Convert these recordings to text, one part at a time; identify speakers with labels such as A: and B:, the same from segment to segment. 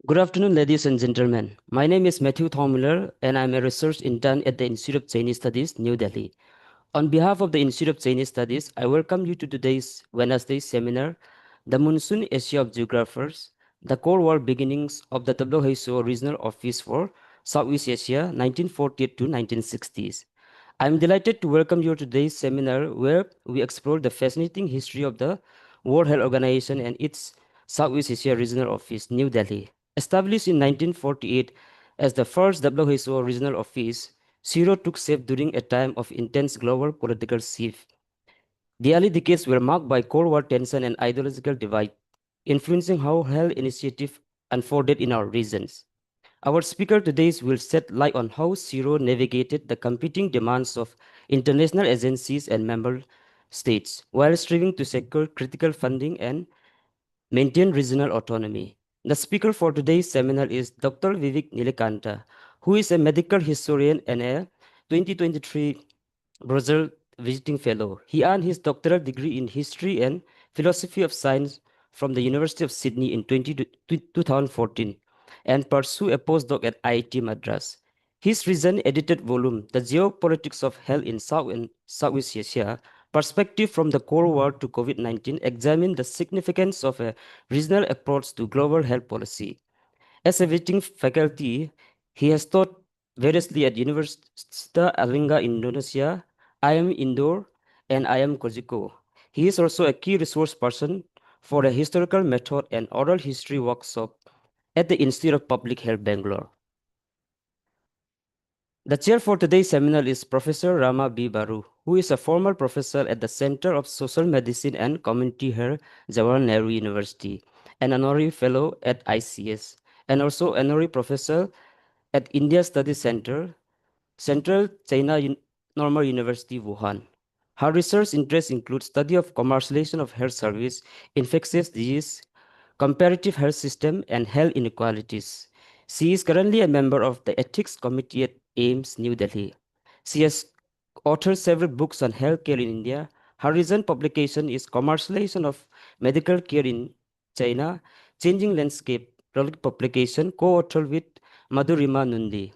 A: Good afternoon, ladies and gentlemen. My name is Matthew Thomiller, and I'm a research intern at the Institute of Chinese Studies, New Delhi. On behalf of the Institute of Chinese Studies, I welcome you to today's Wednesday seminar, The Monsoon Asia of Geographers, the Cold War Beginnings of the WHO Regional Office for Southeast Asia, 1948 to 1960s. I'm delighted to welcome you to today's seminar where we explore the fascinating history of the World Health Organization and its Southeast Asia Regional Office, New Delhi. Established in 1948 as the first WHO regional office, SEARO took shape during a time of intense global political shift. The early decades were marked by Cold War tension and ideological divide, influencing how health initiatives unfolded in our regions. Our speaker today will shed light on how SEARO navigated the competing demands of international agencies and member states while striving to secure critical funding and maintain regional autonomy. The speaker for today's seminar is Dr. Vivek Nilekanta, who is a medical historian and a 2023 Brussels visiting fellow. He earned his doctoral degree in history and philosophy of science from the University of Sydney in 2014 and pursued a postdoc at IIT Madras. His recent edited volume, The Geopolitics of Health in South and Southeast Asia, Perspective from the Cold War to COVID-19, examined the significance of a regional approach to global health policy. As a visiting faculty, he has taught variously at Universitas Erlangga Indonesia, IIM Indore, and IIM Kojiko. He is also a key resource person for a historical method and oral history workshop at the Institute of Public Health, Bangalore. The chair for today's seminar is Professor Rama B. Baru, who is a former professor at the Center of Social Medicine and Community Health, Jawaharlal Nehru University, an honorary fellow at ICS, and also honorary professor at India Studies Center, Central China Normal University, Wuhan. Her research interests include study of commercialization of health service, infectious disease, comparative health system, and health inequalities. She is currently a member of the Ethics Committee at AIMS, New Delhi. She has authored several books on healthcare in India. Her recent publication is Commercialization of Medical Care in China, Changing Landscape, publication, co-authored with Madhurima Nundi.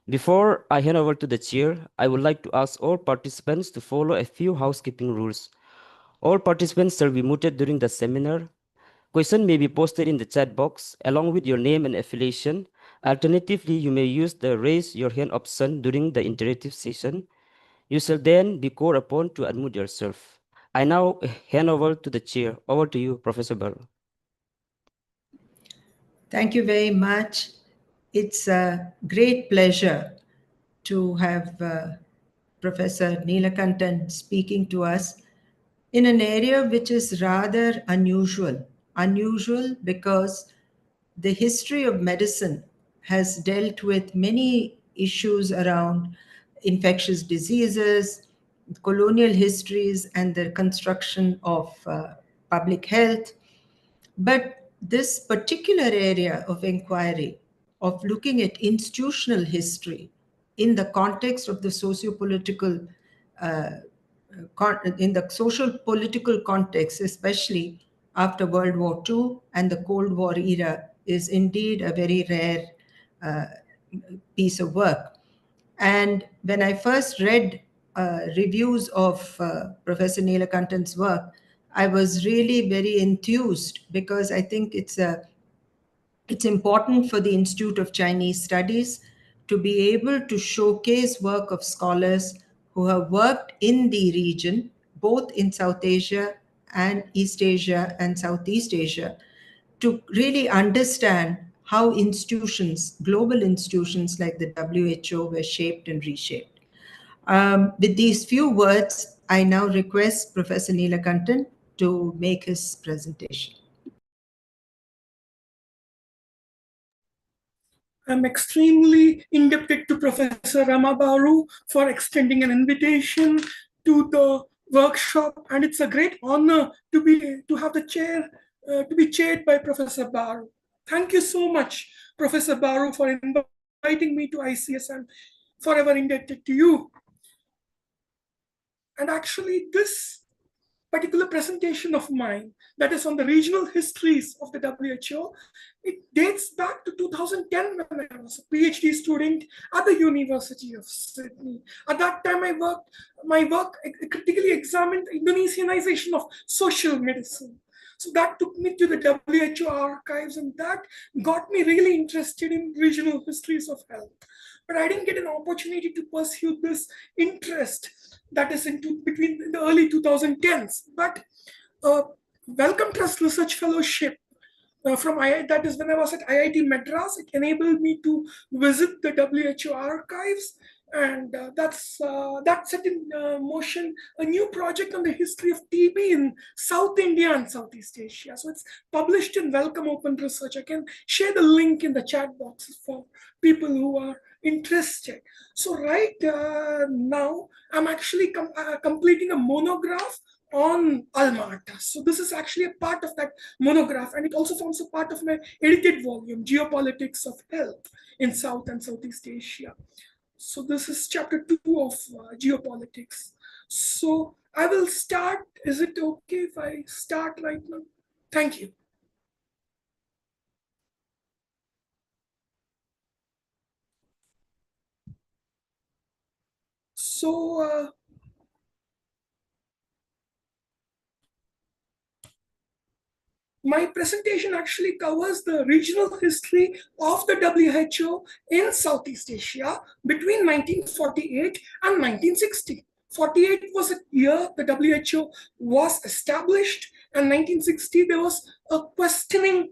A: Before I hand over to the chair, I would like to ask all participants to follow a few housekeeping rules. All participants shall be muted during the seminar. Question may be posted in the chat box along with your name and affiliation. Alternatively, you may use the raise your hand option during the interactive session. You shall then be called upon to unmute yourself. I now hand over to the chair. Over to you, Professor Baru.
B: Thank you very much. It's a great pleasure to have Professor Neelakantan speaking to us in an area which is rather unusual. Unusual because the history of medicine has dealt with many issues around infectious diseases, colonial histories, and the construction of public health. But this particular area of inquiry, of looking at institutional history in the context of the socio-political, in the social political context, especially after World War II and the Cold War era, is indeed a very rare piece of work. And when I first read reviews of Professor Neelakantan's work, I was really very enthused because I think it's important for the Institute of Chinese Studies to be able to showcase work of scholars who have worked in the region, both in South Asia and East Asia and Southeast Asia, to really understand how institutions, global institutions like the WHO, were shaped and reshaped. With these few words, I now request Professor Neelakantan to make his presentation.
C: I'm extremely indebted to Professor Ramabaru for extending an invitation to the workshop, and it's a great honor to have the chair to be chaired by Professor Baru. Thank you so much, Professor Baru, for inviting me to ICS. I'm forever indebted to you. And actually, this particular presentation of mine, that is on the regional histories of the WHO, it dates back to 2010 when I was a PhD student at the University of Sydney. At that time, my work critically examined the Indonesianization of social medicine. So that took me to the WHO archives, and that got me really interested in regional histories of health. But I didn't get an opportunity to pursue this interest that is between the early 2010s. But Wellcome Trust Research Fellowship from that is when I was at IIT Madras. It enabled me to visit the WHO archives, and that set in motion a new project on the history of TB in South India and Southeast Asia. So it's published in Wellcome Open Research. I can share the link in the chat boxes for people who are interested. So right now, I'm actually completing a monograph on Alma-Ata. So this is actually a part of that monograph, and it also forms a part of my edited volume, Geopolitics of Health in South and Southeast Asia. So this is chapter 2 of geopolitics. So I will start. Is it okay if I start right now? Thank you. So my presentation actually covers the regional history of the WHO in Southeast Asia between 1948 and 1960. 48 was a year the WHO was established, and 1960 there was a questioning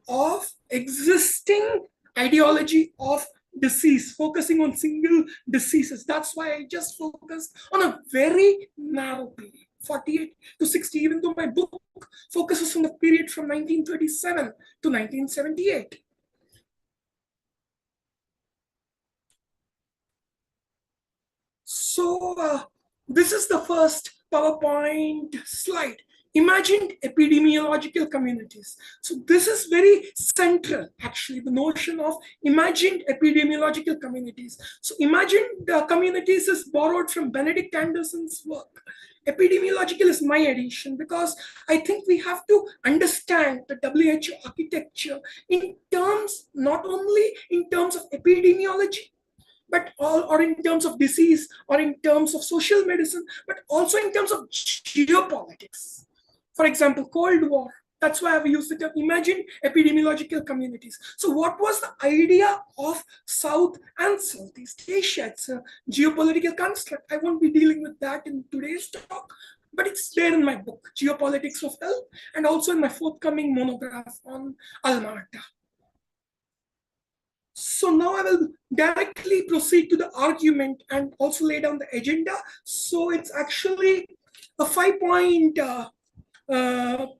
C: of existing ideology of disease, focusing on single diseases. That's why I just focused on a very narrow period, 48 to 60, even though my book focuses on the period from 1937 to 1978. So this is the first PowerPoint slide. Imagined epidemiological communities. So this is very central, actually, the notion of imagined epidemiological communities. So imagined communities is borrowed from Benedict Anderson's work. Epidemiological is my addition, because I think we have to understand the WHO architecture in terms, not only in terms of epidemiology, but or in terms of disease, or in terms of social medicine, but also in terms of geopolitics. For example, Cold War. That's why I've used the term imagined epidemiological communities. So what was the idea of South and Southeast Asia? It's a geopolitical construct. I won't be dealing with that in today's talk, but it's there in my book, Geopolitics of Health, and also in my forthcoming monograph on Alma-Ata. So now I will directly proceed to the argument and also lay down the agenda. So it's actually a 5-point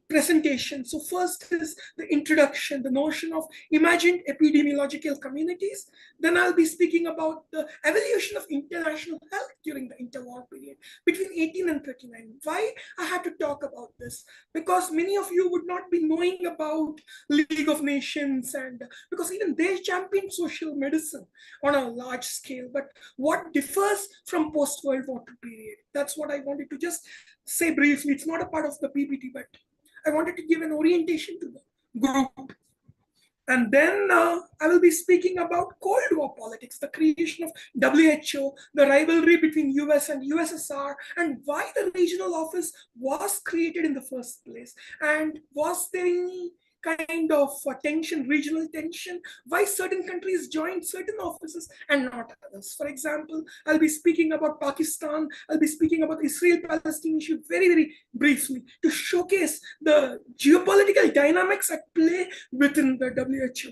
C: presentation. So first is the introduction, the notion of imagined epidemiological communities. Then I'll be speaking about the evolution of international health during the interwar period between 18 and 39. Why I had to talk about this? Because many of you would not be knowing about League of Nations, and because even they championed social medicine on a large scale. But what differs from post-World War II period? That's what I wanted to just say briefly. It's not a part of the PPT, but I wanted to give an orientation to the group. And then I will be speaking about Cold War politics, the creation of WHO, the rivalry between US and USSR, and why the regional office was created in the first place. And was there any kind of tension, regional tension, why certain countries joined certain offices and not others. For example, I'll be speaking about Pakistan, I'll be speaking about the Israel-Palestine issue very, very briefly to showcase the geopolitical dynamics at play within the WHO.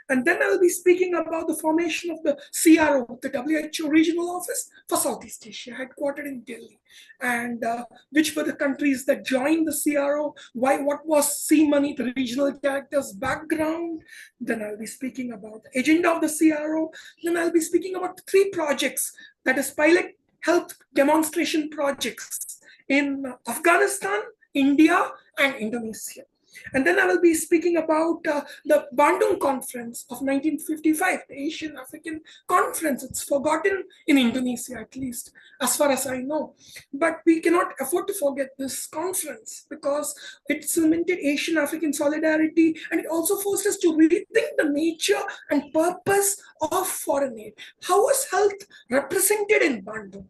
C: And then I will be speaking about the formation of the SEARO, the WHO regional office for Southeast Asia, headquartered in Delhi, and which were the countries that joined the SEARO, what was sea money, the regional characters background. Then I'll be speaking about the agenda of the SEARO. Then I'll be speaking about 3 projects, that is pilot health demonstration projects in Afghanistan, India, and Indonesia. And then I will be speaking about the Bandung Conference of 1955, the Asian African Conference. It's forgotten in Indonesia, at least, as far as I know. But we cannot afford to forget this conference because it cemented Asian African solidarity, and it also forced us to rethink the nature and purpose of foreign aid. How was health represented in Bandung?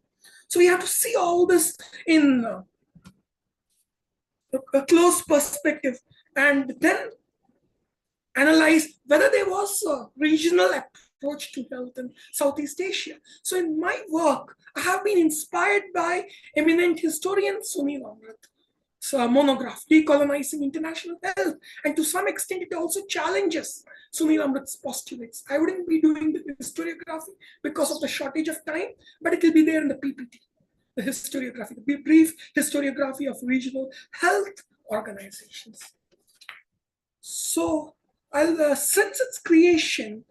C: So we have to see all this in a close perspective, and then analyze whether there was a regional approach to health in Southeast Asia. So in my work, I have been inspired by eminent historian Sunil Amrit's monograph, Decolonizing International Health. And to some extent, it also challenges Sunil Amrit's postulates. I wouldn't be doing the historiography because of the shortage of time, but it will be there in the PPT. The historiography, the brief historiography of regional health organizations. So, since its creation,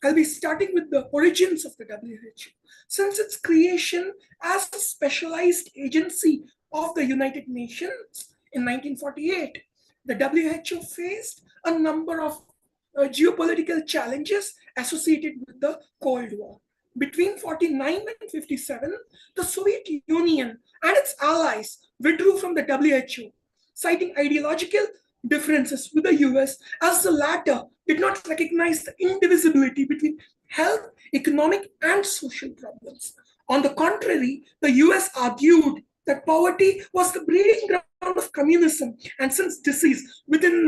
C: I'll be starting with the origins of the WHO. Since its creation as a specialized agency of the United Nations in 1948, the WHO faced a number of geopolitical challenges associated with the Cold War. Between 49 and 57, the Soviet Union and its allies withdrew from the WHO, citing ideological differences with the US, as the latter did not recognize the indivisibility between health, economic, and social problems. On the contrary, the US argued that poverty was the breeding ground of communism, and since disease within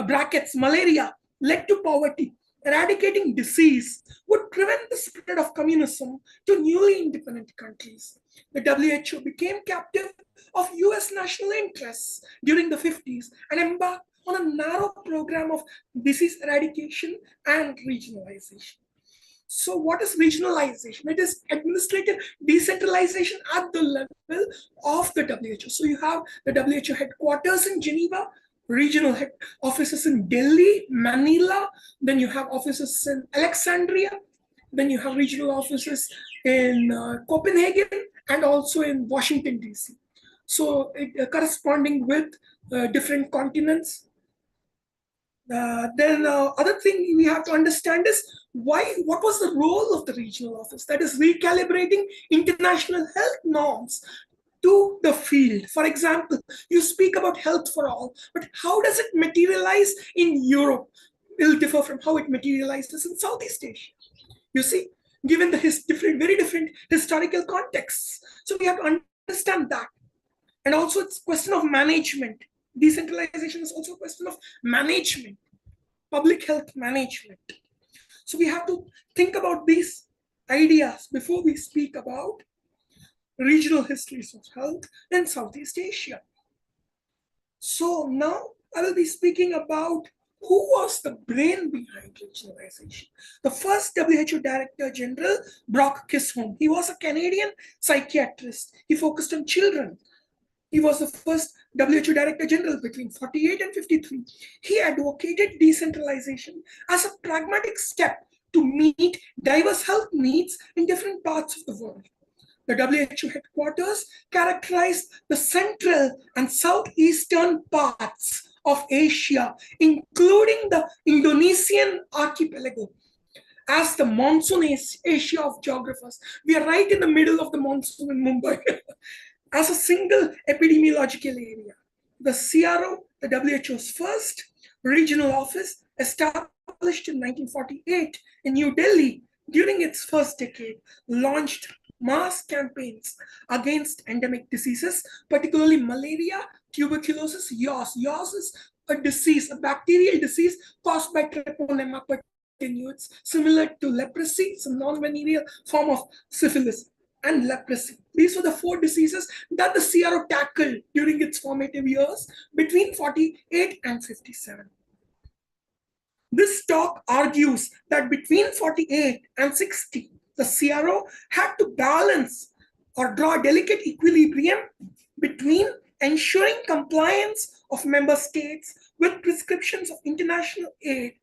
C: brackets, malaria, led to poverty, eradicating disease would prevent the spread of communism to newly independent countries. The WHO became captive of US national interests during the 50s and embarked on a narrow program of disease eradication and regionalization. So what is regionalization? It is administrative decentralization at the level of the WHO. So you have the WHO headquarters in Geneva, regional head offices in Delhi, Manila, then you have offices in Alexandria, then you have regional offices in Copenhagen and also in Washington, DC. So corresponding with different continents. Then other thing we have to understand is what was the role of the regional office? That is recalibrating international health norms to the field. For example, you speak about health for all, but how does it materialize in Europe? It will differ from how it materializes in Southeast Asia. You see, given the very different historical contexts. So we have to understand that. And also it's a question of management. Decentralization is also a question of management, public health management. So we have to think about these ideas before we speak about regional histories of health in Southeast Asia. So now I will be speaking about who was the brain behind regionalization. The first WHO Director General, Brock Chisholm, he was a Canadian psychiatrist. He focused on children. He was the first WHO Director General between 48 and 53. He advocated decentralization as a pragmatic step to meet diverse health needs in different parts of the world. The WHO headquarters characterized the central and southeastern parts of Asia, including the Indonesian archipelago, as the Monsoon Asia of Geographers. We are right in the middle of the monsoon in Mumbai. As a single epidemiological area. The SEARO, the WHO's first regional office, established in 1948 in New Delhi during its first decade, launched mass campaigns against endemic diseases, particularly malaria, tuberculosis, yaws. Yaws is a disease, a bacterial disease caused by Treponema pertenuates, similar to leprosy. It's a non-venereal form of syphilis and leprosy. These were the four diseases that the SEARO tackled during its formative years between 48 and 57. This talk argues that between 48 and 60, the SEARO had to balance or draw a delicate equilibrium between ensuring compliance of member states with prescriptions of international aid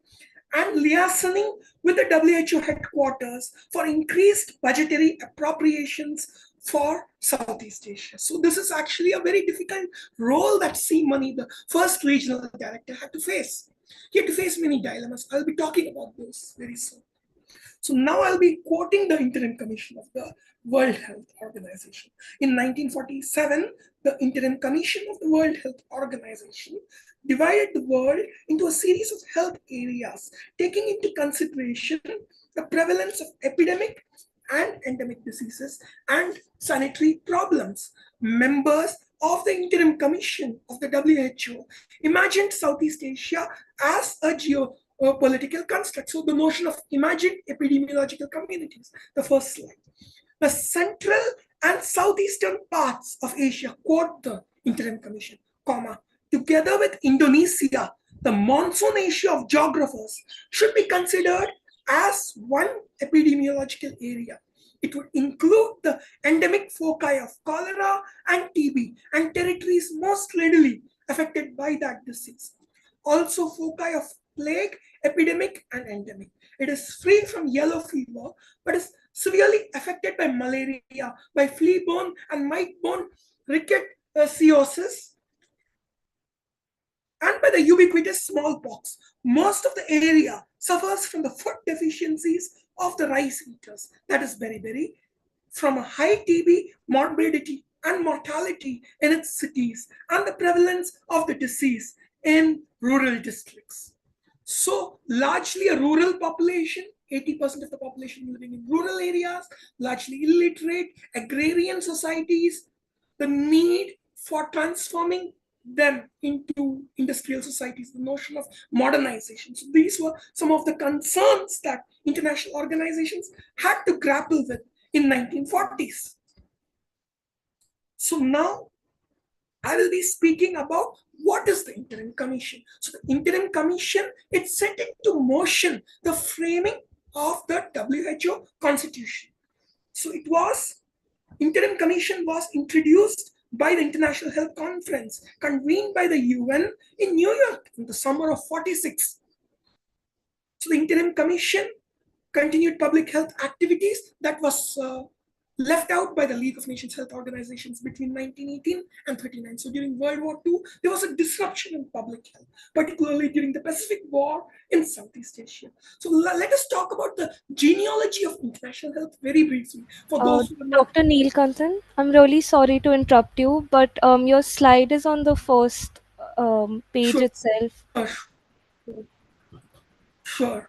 C: and liaising with the WHO headquarters for increased budgetary appropriations for Southeast Asia. So this is actually a very difficult role that C. Money, the first regional director, had to face. He had to face many dilemmas. I'll be talking about those very soon. So now I'll be quoting the Interim Commission of the World Health Organization. In 1947, the Interim Commission of the World Health Organization divided the world into a series of health areas, taking into consideration the prevalence of epidemic and endemic diseases and sanitary problems. Members of the Interim Commission of the WHO imagined Southeast Asia as a geopolitical construct. So the notion of imagined epidemiological communities, the first slide. The central and southeastern parts of Asia, quote the Interim Commission, comma, together with Indonesia, the Monsoon Asia of Geographers, should be considered as one epidemiological area. It would include the endemic foci of cholera and TB and territories most readily affected by that disease. Also foci of plague, epidemic, and endemic. It is free from yellow fever, but is severely affected by malaria, by flea-borne and mite-borne rickettsiosis, and by the ubiquitous smallpox. Most of the area suffers from the food deficiencies of the rice eaters, that is beriberi, from a high TB morbidity and mortality in its cities, and the prevalence of the disease in rural districts. So largely a rural population, 80% of the population living in rural areas, largely illiterate, agrarian societies, the need for transforming them into industrial societies, the notion of modernization. So these were some of the concerns that international organizations had to grapple with in 1940s. So now I will be speaking about what is the Interim Commission. So the Interim Commission, it set into motion the framing of the WHO Constitution. So it was, Interim Commission was introduced by the International Health Conference convened by the UN in New York in the summer of 46. So the Interim Commission continued public health activities that was left out by the League of Nations Health Organizations between 1918 and 39. So during World War II, there was a disruption in public health, particularly during the Pacific War in Southeast Asia. So let us talk about the genealogy of international health very briefly. For those who are not...
D: Dr. Neelakantan, I'm really sorry to interrupt you, but your slide is on the first page itself.
C: Sure.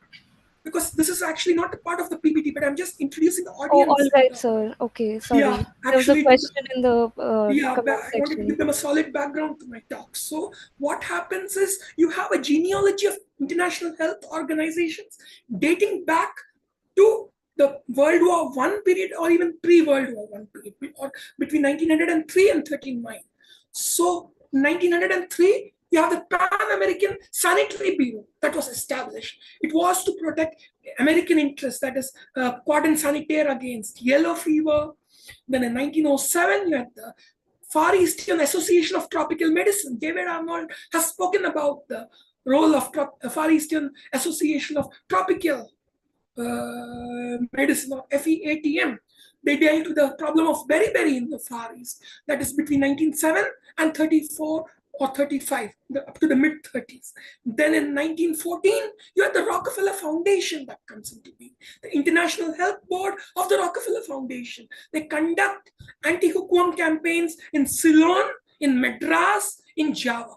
C: Because this is actually not a part of the PPT, but I'm just introducing the audience.
D: Oh, all right, sir. Okay, sorry.
C: Yeah,
D: there was a question in the comment
C: I wanted to give them a solid background to my talk. So what happens is you have a genealogy of international health organizations dating back to the World War I period or even pre-World War I period, or between 1903 and 39. So 1903, you have the Pan-American Sanitary Bureau that was established. It was to protect American interests, that is cordon sanitaire against yellow fever. Then in 1907, you had the Far Eastern Association of Tropical Medicine. David Arnold has spoken about the role of Far Eastern Association of Tropical Medicine, or FEATM. They dealt with the problem of beriberi in the Far East. That is between 1907 and 34 or 35, up to the mid-30s. Then in 1914, you had the Rockefeller Foundation that comes into being. The International Health Board of the Rockefeller Foundation. They conduct anti-hookworm campaigns in Ceylon, in Madras, in Java.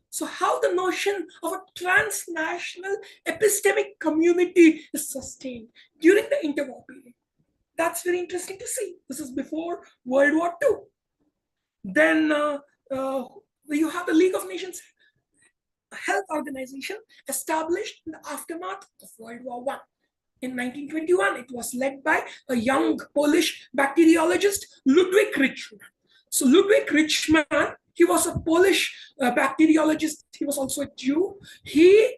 C: So how the notion of a transnational epistemic community is sustained during the interwar period. That's very interesting to see. This is before World War II. Then you have the League of Nations Health Organization established in the aftermath of World War I. In 1921, it was led by a young Polish bacteriologist, Ludwig Richman. So Ludwig Richman, he was a Polish bacteriologist. He was also a Jew. He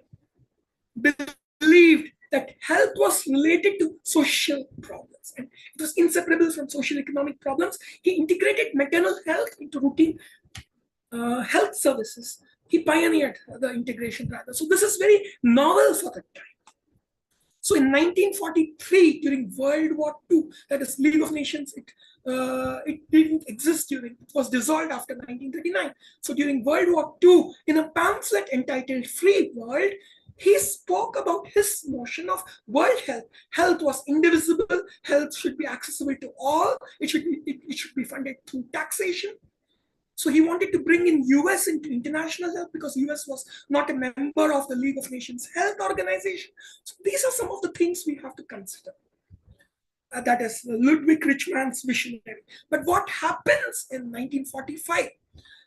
C: believed that health was related to social problems and it was inseparable from social economic problems. He integrated maternal health into routine health services. He pioneered the integration rather. So this is very novel for the time. So in 1943, during World War II, that is League of Nations, it didn't exist it was dissolved after 1939. So during World War II, in a pamphlet entitled Free World, he spoke about his notion of world health. Health was indivisible. Health should be accessible to all. It should be funded through taxation. So he wanted to bring in US into international health because US was not a member of the League of Nations Health Organization. So these are some of the things we have to consider. That is Ludwig Richmann's visionary. But what happens in 1945?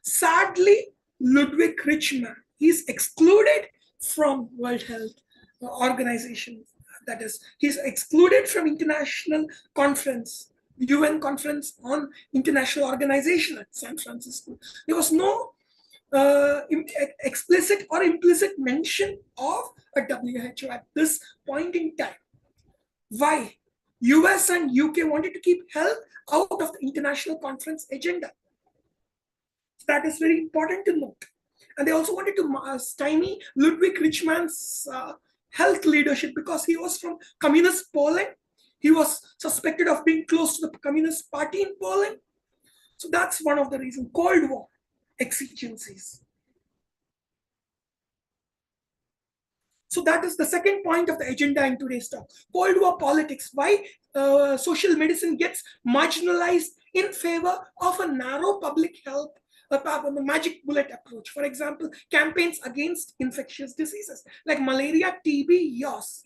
C: Sadly, Ludwig Richmann is excluded from World Health Organization. That is, he's excluded from international conference, the UN conference on international organization at San Francisco. There was no explicit or implicit mention of a WHO at this point in time. Why? US and UK wanted to keep health out of the international conference agenda. That is very important to note. And they also wanted to stymie Ludwig Richmann's health leadership because he was from communist Poland. He was suspected of being close to the Communist Party in Poland. So that's one of the reasons. Cold War exigencies. So that is the second point of the agenda in today's talk. Cold War politics, why social medicine gets marginalized in favor of a narrow public health, a magic bullet approach. For example, campaigns against infectious diseases like malaria, TB, yaws.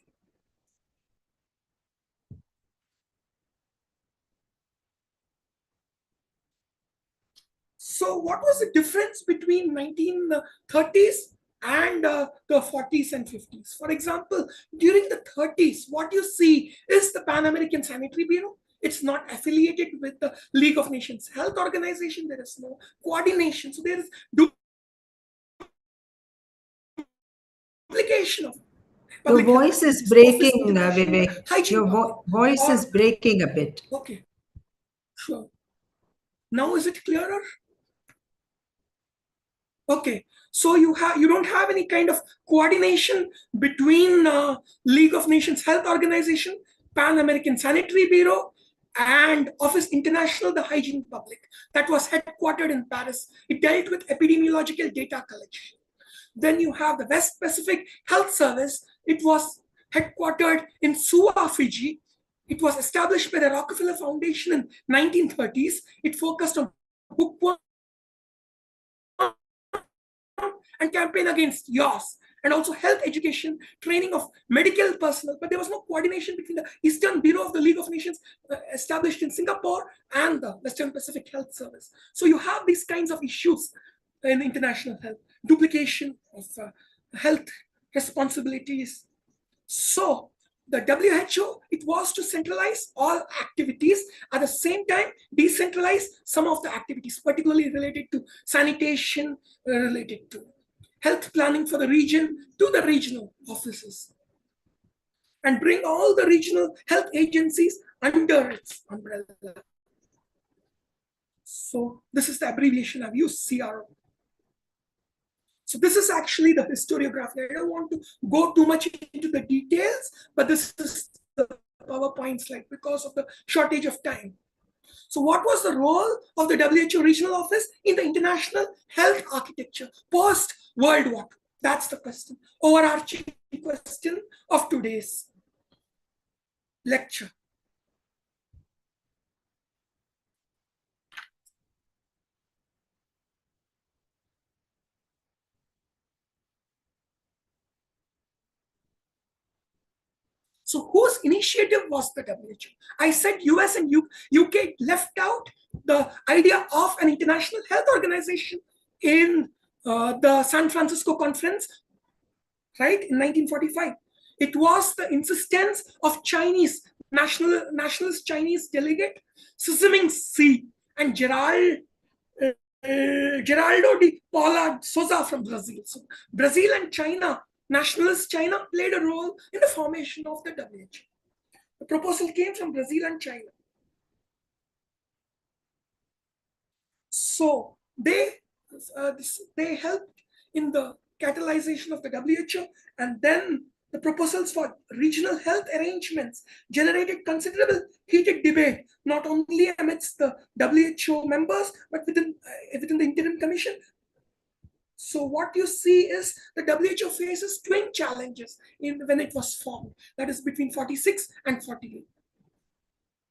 C: So what was the difference between 1930s and the 40s and 50s? For example, during the 30s, what you see is the Pan American Sanitary Bureau. It's not affiliated with the League of Nations Health Organization. There is no coordination. So there is duplication of.
B: Your voice is breaking, Vivek. Your voice is breaking a bit.
C: Okay, sure. Now is it clearer? Okay, so you don't have any kind of coordination between League of Nations Health Organization, Pan American Sanitary Bureau, and Office International, the Hygiene Public, that was headquartered in Paris. It dealt with epidemiological data collection. Then you have the West Pacific Health Service. It was headquartered in Suva, Fiji. It was established by the Rockefeller Foundation in 1930s. It focused on bookworm and campaign against yaws, and also health education, training of medical personnel. But there was no coordination between the Eastern Bureau of the League of Nations established in Singapore and the Western Pacific Health Service. So you have these kinds of issues in international health, duplication of health responsibilities. So the WHO, it was to centralize all activities, at the same time decentralize some of the activities, particularly related to sanitation, related to health planning for the region, to the regional offices, and bring all the regional health agencies under its umbrella. So this is the abbreviation I've used, SEARO. So this is actually the historiography. I don't want to go too much into the details, but this is the PowerPoint slide because of the shortage of time. So what was the role of the WHO regional office in the international health architecture post-World War II? That's the question, overarching question of today's lecture. So whose initiative was the WHO? I said US and UK left out the idea of an international health organization in the San Francisco conference, right, in 1945. It was the insistence of Chinese, nationalist Chinese delegate, Sisming Si and Geraldo de Paula Souza from Brazil. So Brazil and China, nationalist China, played a role in the formation of the WHO. The proposal came from Brazil and China. So they helped in the catalyzation of the WHO, and then The proposals for regional health arrangements generated considerable heated debate, not only amidst the WHO members, but within the Interim Commission. So what you see is the WHO faces twin challenges when it was formed, that is between 46 and 48.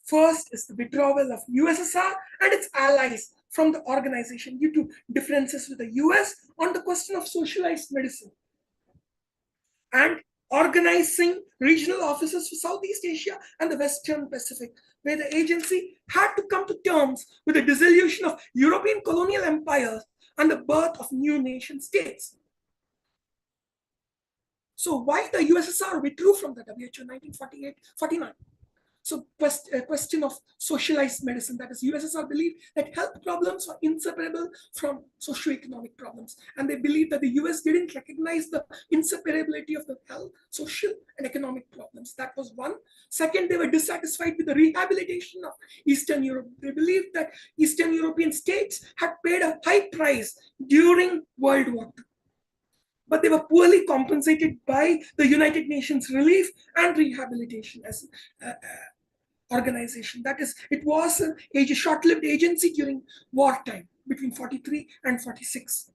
C: First is the withdrawal of USSR and its allies from the organization due to differences with the US on the question of socialized medicine, and organizing regional offices for Southeast Asia and the Western Pacific, where the agency had to come to terms with the dissolution of European colonial empires and the birth of new nation states. So why the USSR withdrew from the WHO in 1948-49? So a question of socialized medicine, that is USSR believed that health problems are inseparable from socio-economic problems. And they believed that the US didn't recognize the inseparability of the health, social and economic problems. That was one. Second, they were dissatisfied with the rehabilitation of Eastern Europe. They believed that Eastern European states had paid a high price during World War II, but they were poorly compensated by the United Nations Relief and Rehabilitation as organization. That is, it was a short-lived agency during wartime between 43 and 46.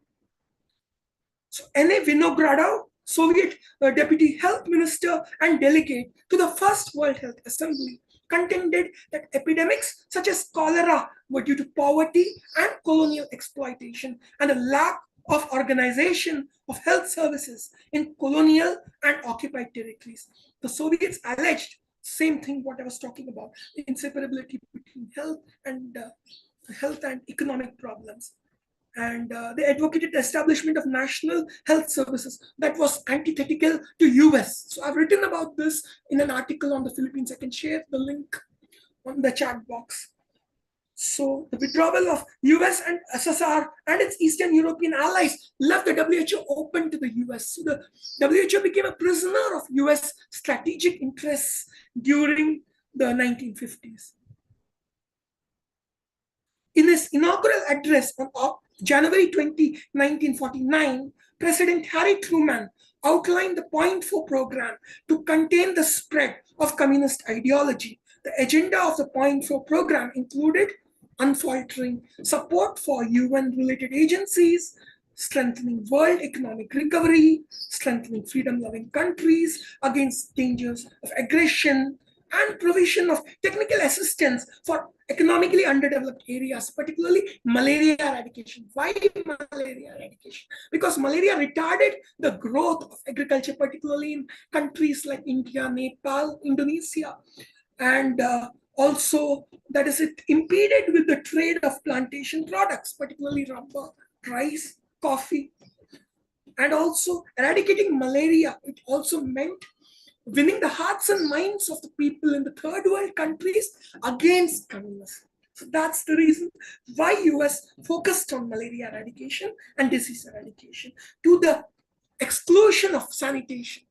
C: So N.A. Vinogradov, Soviet deputy health minister and delegate to the first World Health Assembly, contended that epidemics such as cholera were due to poverty and colonial exploitation and a lack of organization of health services in colonial and occupied territories. The Soviets alleged same thing what I was talking about, the inseparability between health and economic problems. And they advocated the establishment of national health services that was antithetical to US. So I've written about this in an article on the Philippines. I can share the link on the chat box. So the withdrawal of US and SSR and its Eastern European allies left the WHO open to the US. So the WHO became a prisoner of US strategic interests during the 1950s. In his inaugural address on January 20, 1949, President Harry Truman outlined the Point 4 program to contain the spread of communist ideology. The agenda of the Point 4 program included unfaltering support for UN-related agencies, strengthening world economic recovery, strengthening freedom-loving countries against dangers of aggression, and provision of technical assistance for economically underdeveloped areas, particularly malaria eradication. Why malaria eradication? Because malaria retarded the growth of agriculture, particularly in countries like India, Nepal, Indonesia, and also, that is, it impeded with the trade of plantation products, particularly rubber, rice, coffee, and also eradicating malaria. It also meant winning the hearts and minds of the people in the third world countries against communism. So that's the reason why US focused on malaria eradication and disease eradication to the exclusion of sanitation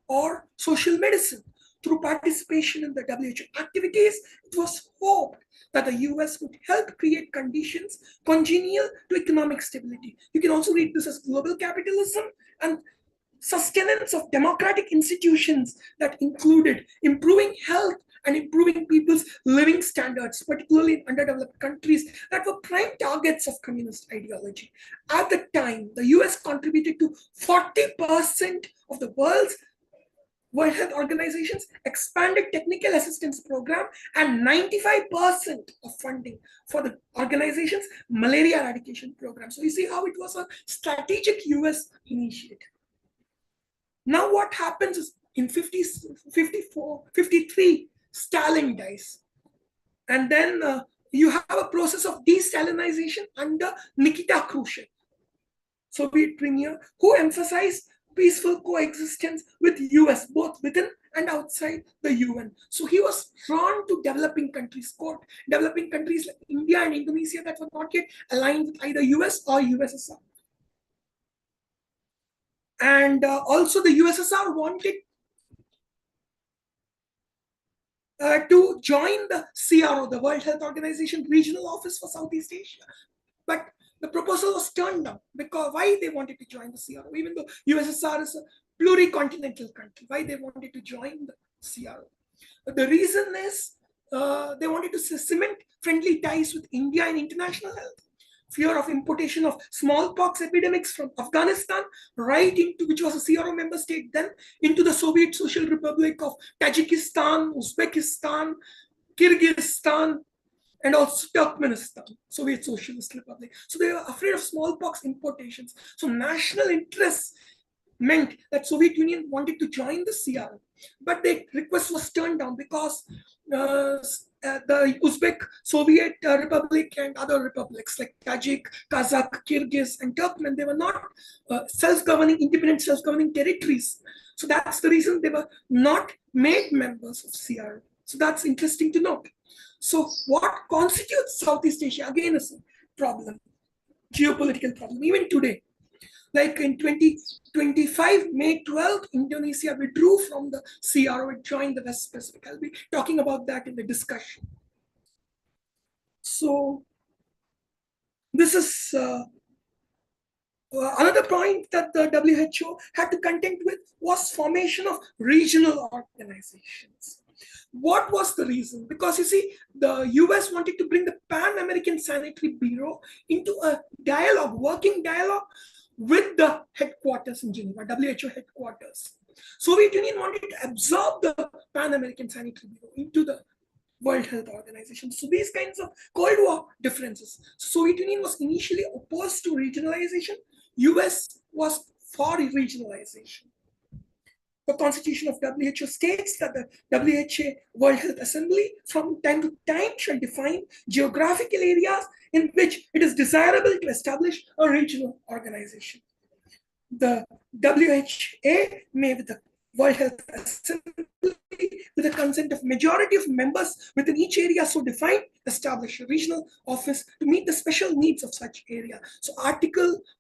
C: or social medicine. Through participation in the WHO activities, it was hoped that the US would help create conditions congenial to economic stability. You can also read this as global capitalism and sustenance of democratic institutions that included improving health and improving people's living standards, particularly in underdeveloped countries that were prime targets of communist ideology. At the time, the US contributed to 40% of the world's World Health Organization's expanded technical assistance program and 95% of funding for the organization's malaria eradication program. So you see how it was a strategic US initiative. Now what happens is in 53, Stalin dies. And then you have a process of de-Stalinization under Nikita Khrushchev, Soviet premier, who emphasized peaceful coexistence with US, both within and outside the UN. So he was drawn to developing countries, developing countries like India and Indonesia that were not yet aligned with either US or USSR. And also the USSR wanted to join the SEARO, the World Health Organization Regional Office for Southeast Asia. But the proposal was turned down because why they wanted to join the SEARO, even though USSR is a pluricontinental country. Why they wanted to join the SEARO? The reason is they wanted to cement friendly ties with India in international health. Fear of importation of smallpox epidemics from Afghanistan right into, which was a SEARO member state then, into the Soviet Social Republic of Tajikistan, Uzbekistan, Kyrgyzstan, and also Turkmenistan, Soviet Socialist Republic. So they were afraid of smallpox importations. So national interests meant that Soviet Union wanted to join the SEARO, but the request was turned down because the Uzbek Soviet Republic and other republics like Tajik, Kazakh, Kyrgyz, and Turkmen, they were not self-governing, independent self-governing territories. So that's the reason they were not made members of SEARO. So that's interesting to note. So what constitutes Southeast Asia, again, is a problem, geopolitical problem, even today. Like in 2025, May 12th, Indonesia withdrew from the SEARO and joined the West Pacific. I'll be talking about that in the discussion. So this is another point that the WHO had to contend with was formation of regional organizations. What was the reason? Because you see, the US wanted to bring the Pan-American Sanitary Bureau into a dialogue, working dialogue with the headquarters in Geneva, WHO headquarters. Soviet Union wanted to absorb the Pan-American Sanitary Bureau into the World Health Organization. So these kinds of Cold War differences. Soviet Union was initially opposed to regionalization. US was for regionalization. The constitution of WHO states that the WHO World Health Assembly from time to time shall define geographical areas in which it is desirable to establish a regional organization. The WHA may, with the World Health Assembly, with the consent of majority of members within each area so defined, establish a regional office to meet the special needs of such area. So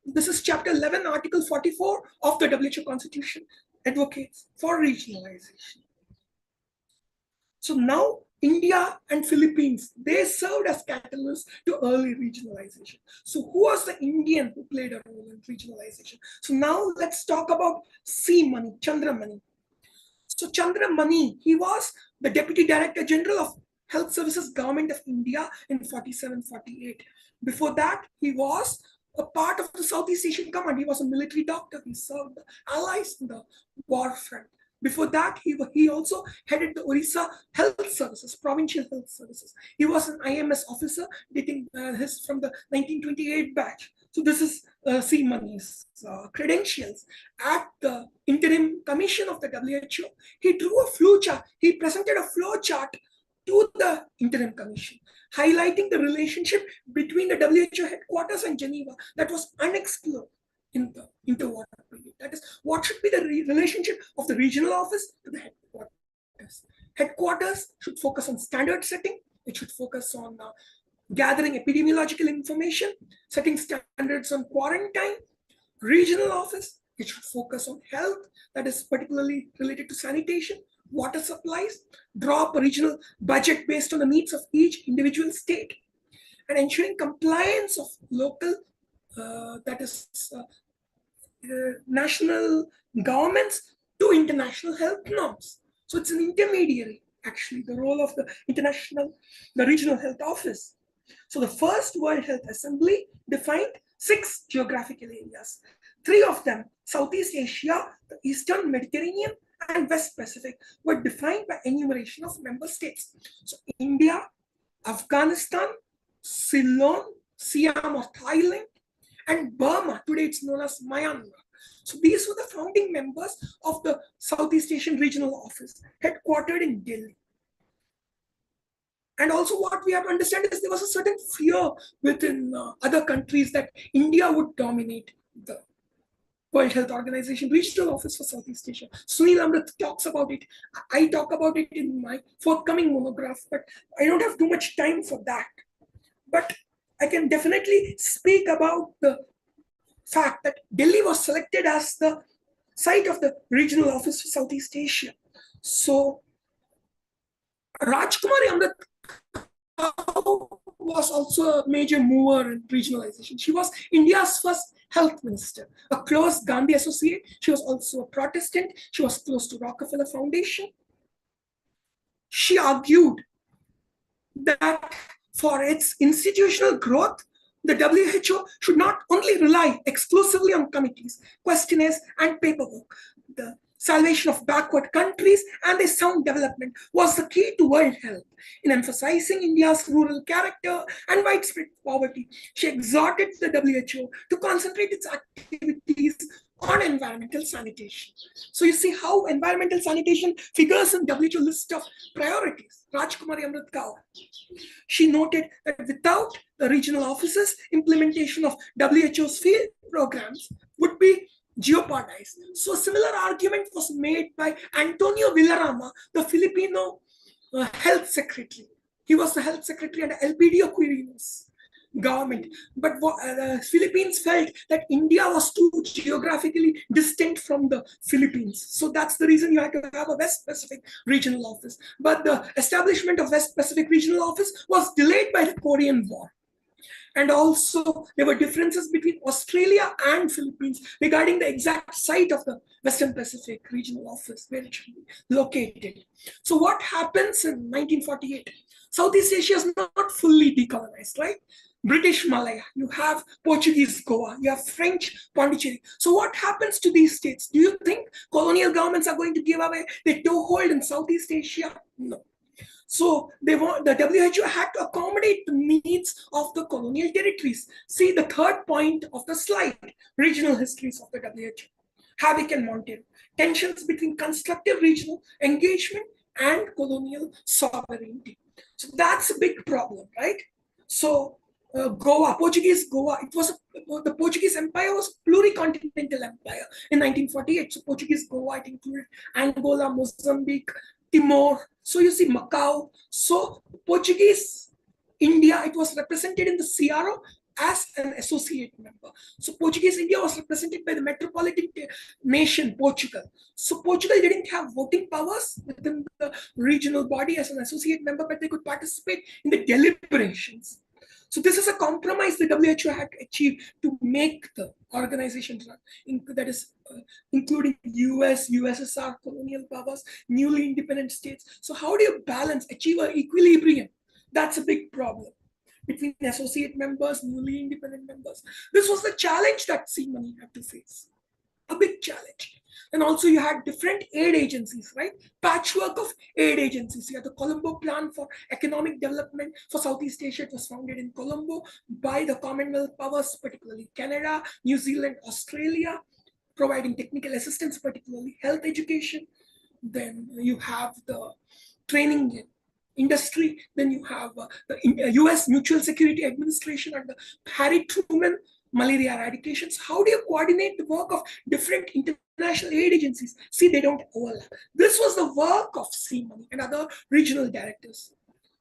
C: this is chapter 11, article 44 of the WHO Constitution, advocates for regionalization. So now India and Philippines, they served as catalysts to early regionalization. So who was the Indian who played a role in regionalization? So now let's talk about C. Mani, Chandra Mani. So Chandra Mani, he was the Deputy Director General of Health Services Government of India in 47-48. Before that, he was a part of the Southeast Asian Command. He was a military doctor. He served the allies in the war front. Before that, he also headed the Orissa Health Services, Provincial Health Services. He was an IMS officer dating from the 1928 batch. So this is C. Mani's credentials. At the Interim Commission of the WHO, he drew a flow chart. He presented a flow chart to the Interim Commission, highlighting the relationship between the WHO headquarters and Geneva that was unexplored in the interwar period. That is, what should be the relationship of the regional office to the headquarters? Headquarters should focus on standard setting. It should focus on gathering epidemiological information, setting standards on quarantine. Regional office, it should focus on health, that is particularly related to sanitation, water supplies, draw up a regional budget based on the needs of each individual state, and ensuring compliance of local, national governments to international health norms. So it's an intermediary, actually, the role of the regional health office. So the first World Health Assembly defined 6 geographical areas. 3 of them, Southeast Asia, the Eastern Mediterranean, and West Pacific, were defined by enumeration of member states. So India, Afghanistan, Ceylon, Siam or Thailand, and Burma, today it's known as Myanmar. So these were the founding members of the Southeast Asian Regional Office, headquartered in Delhi. And also what we have to understand is there was a certain fear within other countries that India would dominate the World Health Organization Regional Office for Southeast Asia. Sunil Amrit talks about it. I talk about it in my forthcoming monograph, but I don't have too much time for that. But I can definitely speak about the fact that Delhi was selected as the site of the regional office for Southeast Asia. So Rajkumari Amrit, how was also a major mover in regionalization. She was India's first health minister, a close Gandhi associate. She was also a Protestant. She was close to Rockefeller Foundation. She argued that for its institutional growth, the WHO should not only rely exclusively on committees, questionnaires, and paperwork. The salvation of backward countries and their sound development was the key to world health. In emphasizing India's rural character and widespread poverty, she exhorted the WHO to concentrate its activities on environmental sanitation. So you see how environmental sanitation figures in WHO list of priorities. Rajkumari Amrit Kaur. She noted that without the regional offices, implementation of WHO's field programs would be jeopardized. So a similar argument was made by Antonio Villarama, the Filipino health secretary. He was the health secretary under Elpidio Quirino's government. But the Philippines felt that India was too geographically distant from the Philippines. So that's the reason you had to have a West Pacific regional office. But the establishment of West Pacific regional office was delayed by the Korean War. And also there were differences between Australia and Philippines regarding the exact site of the Western Pacific regional office, where it should be located. So what happens in 1948? Southeast Asia is not fully decolonized, right? British Malaya, you have Portuguese Goa, you have French Pondicherry. So what happens to these states? Do you think colonial governments are going to give away their toehold in Southeast Asia? No. So the WHO had to accommodate the needs of the colonial territories. See the third point of the slide, regional histories of the WHO. Havoc and Montero, tensions between constructive regional engagement and colonial sovereignty. So that's a big problem, right? So Goa, Portuguese Goa, the Portuguese Empire was a pluricontinental empire in 1948. So Portuguese Goa, it included Angola, Mozambique, Timor. So you see Macau. So Portuguese India, it was represented in the SEARO as an associate member. So Portuguese India was represented by the metropolitan nation, Portugal. So Portugal didn't have voting powers within the regional body as an associate member, but they could participate in the deliberations. So this is a compromise the WHO had to achieve to make the organization run, that is including US, USSR, colonial powers, newly independent states. So how do you balance, achieve an equilibrium? That's a big problem between associate members, newly independent members. This was the challenge that SEAMONEY had to face, a big challenge. And also you had different aid agencies, right? Patchwork of aid agencies. You had the Colombo Plan for Economic Development for Southeast Asia. It was founded in Colombo by the Commonwealth powers, particularly Canada, New Zealand, Australia, providing technical assistance, particularly health education. Then you have the training industry. Then you have the US Mutual Security Administration and the Harry Truman malaria eradications. How do you coordinate the work of different international aid agencies? See, they don't overlap. This was the work of SEAMONEY and other regional directors.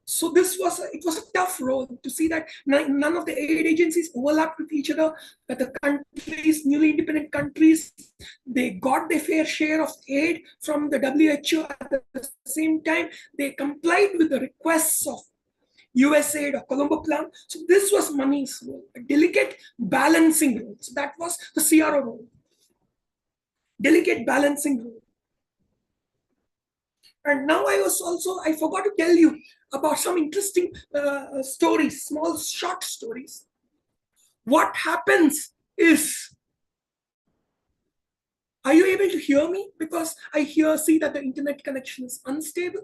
C: So it was a tough role to see that none of the aid agencies overlapped with each other, that the countries, newly independent countries, they got their fair share of aid from the WHO. At the same time, they complied with the requests of USAID or Colombo Plan. So this was money's role, a delicate balancing role. So that was the SEARO role, delicate balancing role. And now I forgot to tell you about some interesting stories, small short stories. What happens is, are you able to hear me? Because I see that the internet connection is unstable.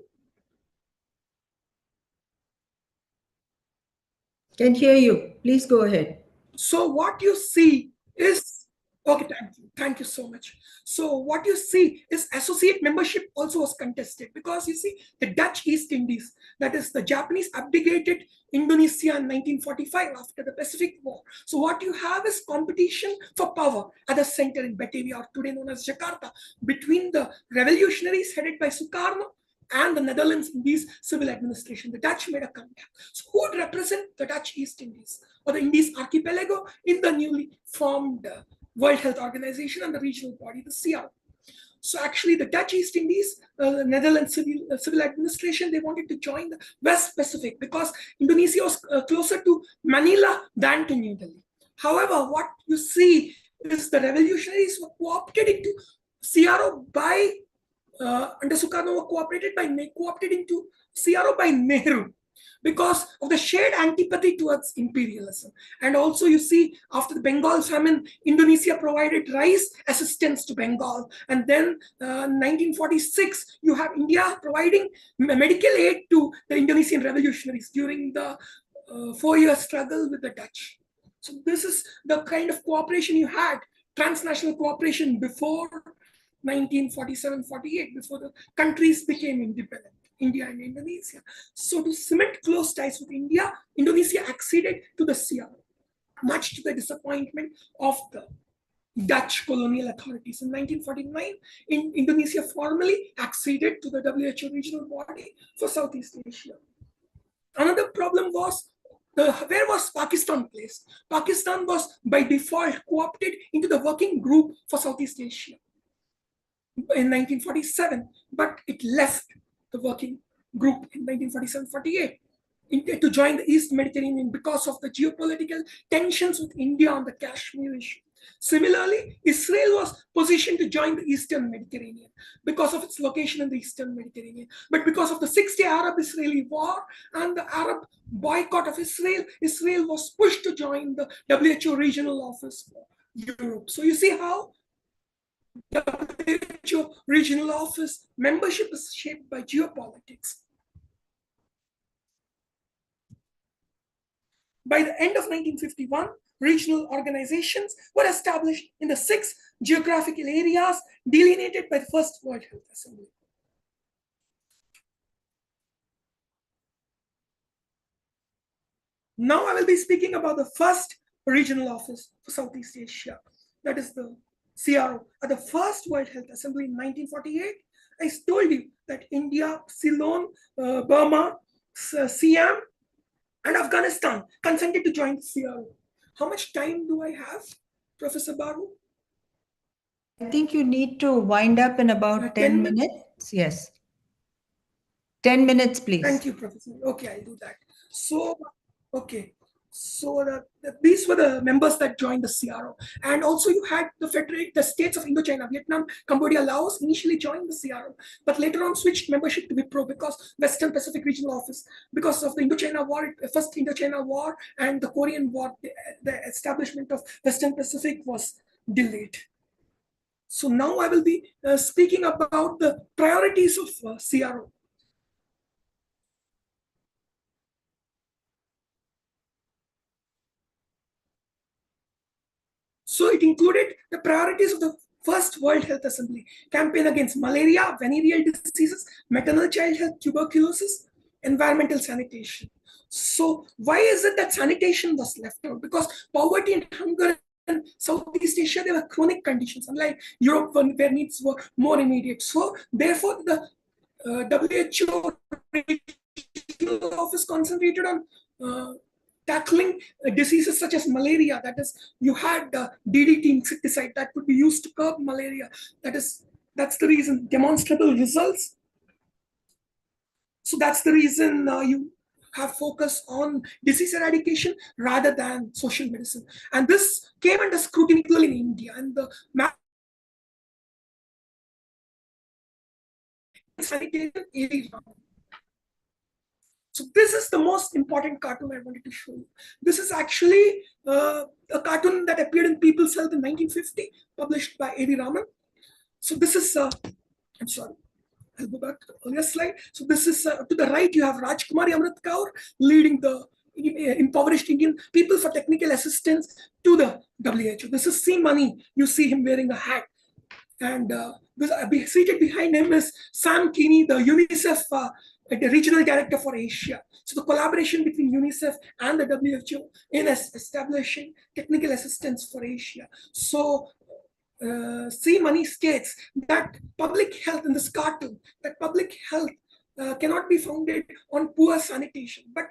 B: Can hear you. Please go ahead.
C: So what you see is, okay, thank you so much. So what you see is associate membership also was contested, because you see the Dutch East Indies, that is the Japanese abdicated Indonesia in 1945 after the Pacific War. So what you have is competition for power at the center in Batavia, or today known as Jakarta, between the revolutionaries headed by Sukarno and the Netherlands Indies civil administration. The Dutch made a comeback. So who would represent the Dutch East Indies or the Indies archipelago in the newly formed World Health Organization and the regional body, the SEARO? So actually the Dutch East Indies, Netherlands civil administration, they wanted to join the West Pacific because Indonesia was closer to Manila than to New Delhi. However, what you see is the revolutionaries were co-opted into SEARO by, under Sukarno, were co-opted into SEARO by Nehru, because of the shared antipathy towards imperialism. And also you see, after the Bengal famine, Indonesia provided rice assistance to Bengal. And then 1946, you have India providing medical aid to the Indonesian revolutionaries during the 4-year struggle with the Dutch. So this is the kind of cooperation you had, transnational cooperation before 1947-48, before the countries became independent. India and Indonesia. So to cement close ties with India, Indonesia acceded to the SEARO, much to the disappointment of the Dutch colonial authorities. In 1949, Indonesia formally acceded to the WHO regional body for Southeast Asia. Another problem was, where was Pakistan placed? Pakistan was by default co-opted into the working group for Southeast Asia in 1947, but it left the working group in 1947-48 to join the East Mediterranean because of the geopolitical tensions with India on the Kashmir issue. Similarly, Israel was positioned to join the Eastern Mediterranean because of its location in the Eastern Mediterranean. But because of the 60-day Arab-Israeli war and the Arab boycott of Israel, Israel was pushed to join the WHO Regional Office for Europe. So you see how WHO Regional Office membership is shaped by geopolitics. By the end of 1951, regional organizations were established in the 6 geographical areas delineated by the First World Health Assembly. Now I will be speaking about the first regional office for Southeast Asia, that is the SEARO. At the First World Health Assembly in 1948, I told you that India, Ceylon, Burma, Siam, and Afghanistan consented to join the SEARO. How much time do I have, Professor Baru?
B: I think you need to wind up in about 10 minutes. Yes. 10 minutes, please.
C: Thank you, Professor. Okay, I'll do that. So, okay. So these were the members that joined the SEARO. And also you had the states of Indochina, Vietnam, Cambodia, Laos initially joined the SEARO, but later on switched membership to WIPRO because Western Pacific Regional Office, because of the Indochina War, first Indochina War and the Korean War, the establishment of Western Pacific was delayed. So now I will be speaking about the priorities of SEARO. So it included the priorities of the First World Health Assembly: campaign against malaria, venereal diseases, maternal child health, tuberculosis, environmental sanitation. So why is it that sanitation was left out? Because poverty and hunger in Southeast Asia, they were chronic conditions, unlike Europe where needs were more immediate. So therefore the WHO regional office concentrated on tackling diseases such as malaria. That is, you had DDT insecticide that could be used to curb malaria. That's the reason. Demonstrable results. So that's the reason you have focus on disease eradication rather than social medicine. And this came under scrutiny in India, and the sanitation area. So this is the most important cartoon I wanted to show you. This is actually a cartoon that appeared in People's Health in 1950, published by A.V. Raman. So this is, I'm sorry, I'll go back to the earlier slide. So this is, to the right, you have Rajkumari Amrit Kaur leading the impoverished Indian people for technical assistance to the WHO. This is C. Money. You see him wearing a hat. And seated behind him is Sam Keeney, the UNICEF the regional director for Asia. So the collaboration between UNICEF and the WHO in establishing technical assistance for Asia. So C. Money states that public health in this cartoon, that public health cannot be founded on poor sanitation, but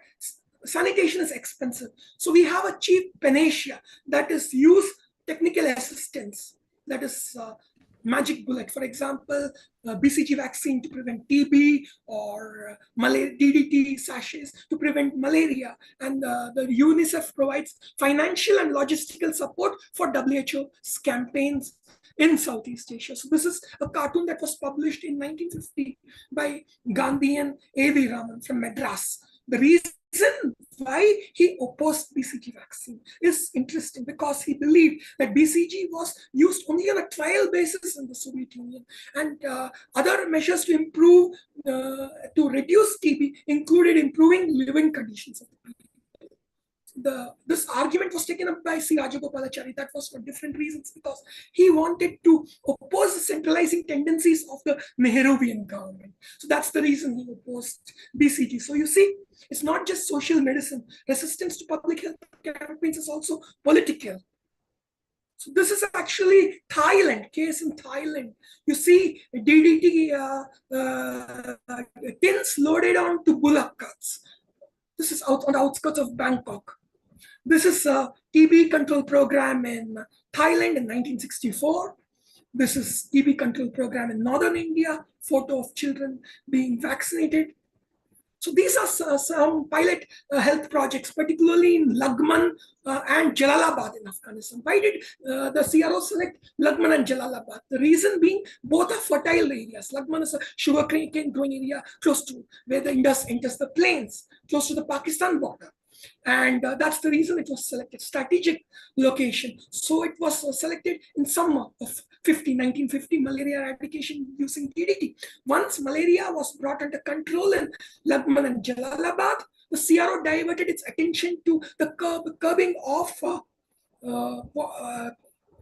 C: sanitation is expensive. So we have a cheap panacea, that is use technical assistance, that is magic bullet. For example, BCG vaccine to prevent TB, or DDT sachets to prevent malaria. And the UNICEF provides financial and logistical support for WHO campaigns in Southeast Asia. So this is a cartoon that was published in 1950 by Gandhi and A.V. Raman from Madras. The reason why he opposed BCG vaccine is interesting, because he believed that BCG was used only on a trial basis in the Soviet Union, and other measures to improve, to reduce TB included improving living conditions of the people. This argument was taken up by C. Rajagopalachari. That was for different reasons, because he wanted to oppose the centralizing tendencies of the Nehruvian government. So that's the reason he opposed BCG. So you see, it's not just social medicine. Resistance to public health campaigns is also political. So this is actually Thailand, case in Thailand. You see DDT tins loaded onto bullock carts. This is out on the outskirts of Bangkok. This is a TB control program in Thailand in 1964. This is TB control program in northern India, photo of children being vaccinated. So these are some pilot health projects, particularly in Lagman and Jalalabad in Afghanistan. Why did the SEARO select Lagman and Jalalabad? The reason being, both are fertile areas. Lagman is a sugarcane growing area close to where the Indus enters the plains, close to the Pakistan border. And that's the reason it was selected, strategic location. So it was selected in summer of 1950, malaria eradication using DDT. Once malaria was brought under control in Lagman and Jalalabad, the SEARO diverted its attention to the curbing of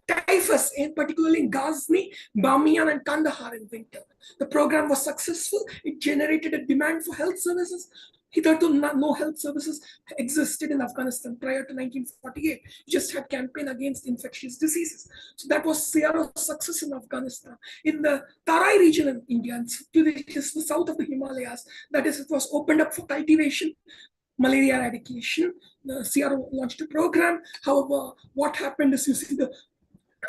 C: typhus, particularly in Ghazni, Bamiyan, and Kandahar in winter. The program was successful. It generated a demand for health services. Hitherto, no health services existed in Afghanistan prior to 1948. You just had campaign against infectious diseases. So that was SEARO's success in Afghanistan. In the Tarai region in India, to the south of the Himalayas, that is, it was opened up for cultivation, malaria eradication. The SEARO launched a program. However, what happened is, you see the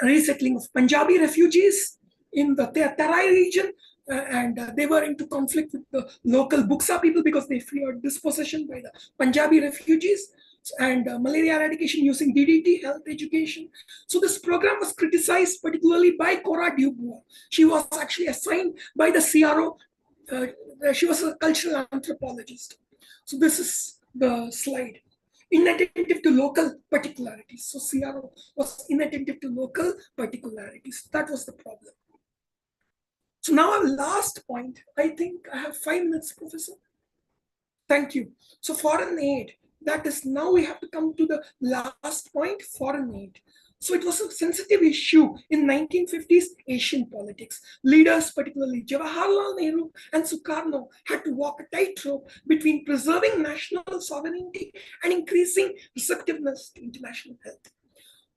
C: resettling of Punjabi refugees in the Tarai region, and they were into conflict with the local Buksa people because they feared dispossession by the Punjabi refugees, and malaria eradication using DDT, health education. So this program was criticized particularly by Cora Dubois. She was actually assigned by the SEARO. She was a cultural anthropologist. So this is the slide. Inattentive to local particularities. So SEARO was inattentive to local particularities. That was the problem. So now our last point. I think I have 5 minutes, Professor. Thank you. So foreign aid. That is, now we have to come to the last point, foreign aid. So it was a sensitive issue in 1950s Asian politics. Leaders, particularly Jawaharlal Nehru and Sukarno, had to walk a tightrope between preserving national sovereignty and increasing receptiveness to international health.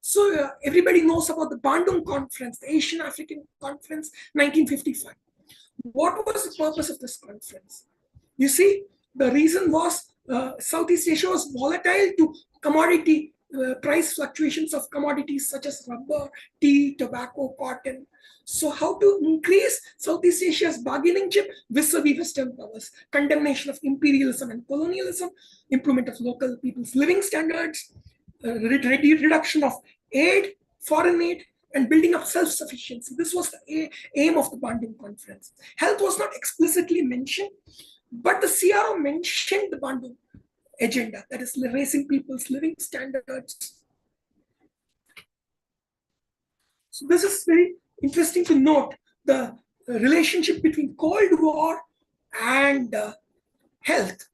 C: So everybody knows about the Bandung Conference, the Asian African Conference, 1955. What was the purpose of this conference? You see, the reason was Southeast Asia was volatile to commodity price fluctuations of commodities such as rubber, tea, tobacco, cotton. So how to increase Southeast Asia's bargaining chip vis-a-vis Western powers? Condemnation of imperialism and colonialism, improvement of local people's living standards, reduction of aid, foreign aid, and building up self-sufficiency. This was the aim of the Bandung Conference. Health was not explicitly mentioned, but the SEARO mentioned the Bandung agenda, that is raising people's living standards. So this is very interesting to note, the relationship between Cold War and health.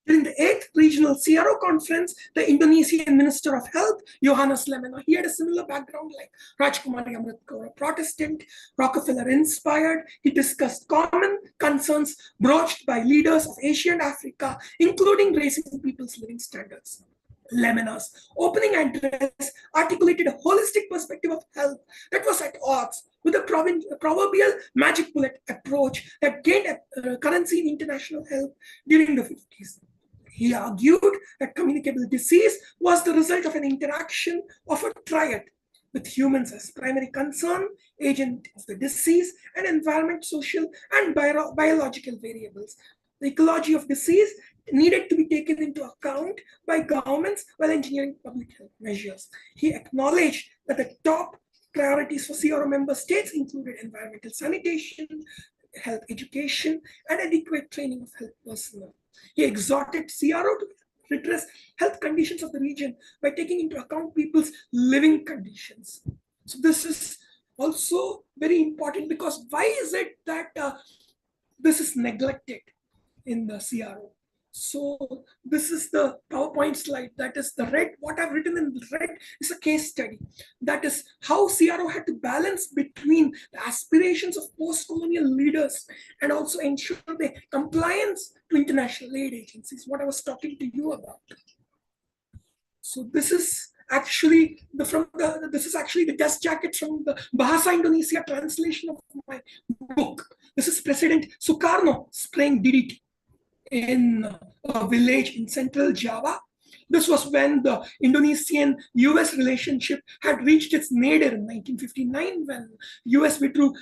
C: During the 8th Regional SEARO Conference, the Indonesian Minister of Health, Johannes Lemena, he had a similar background like Rajkumari Amritkaur, a Protestant, Rockefeller-inspired. He discussed common concerns broached by leaders of Asia and Africa, including raising people's living standards. Lemena's opening address articulated a holistic perspective of health that was at odds with the proverbial magic bullet approach that gained currency in international health during the 50s. He argued that communicable disease was the result of an interaction of a triad: with humans as primary concern, agent of the disease, and environment, social, and biological variables. The ecology of disease needed to be taken into account by governments while engineering public health measures. He acknowledged that the top priorities for SEARO member states included environmental sanitation, health education, and adequate training of health personnel. He exhorted SEARO to redress health conditions of the region by taking into account people's living conditions. So this is also very important, because why is it that this is neglected in the SEARO? So this is the PowerPoint slide. That is the red. What I've written in red is a case study. That is how SEARO had to balance between the aspirations of post-colonial leaders and also ensure the compliance to international aid agencies, what I was talking to you about. So this is actually the dust jacket from the Bahasa Indonesia translation of my book. This is President Sukarno spraying DDT in a village in central Java. This was when the Indonesian-US relationship had reached its nadir in 1959, when US withdrew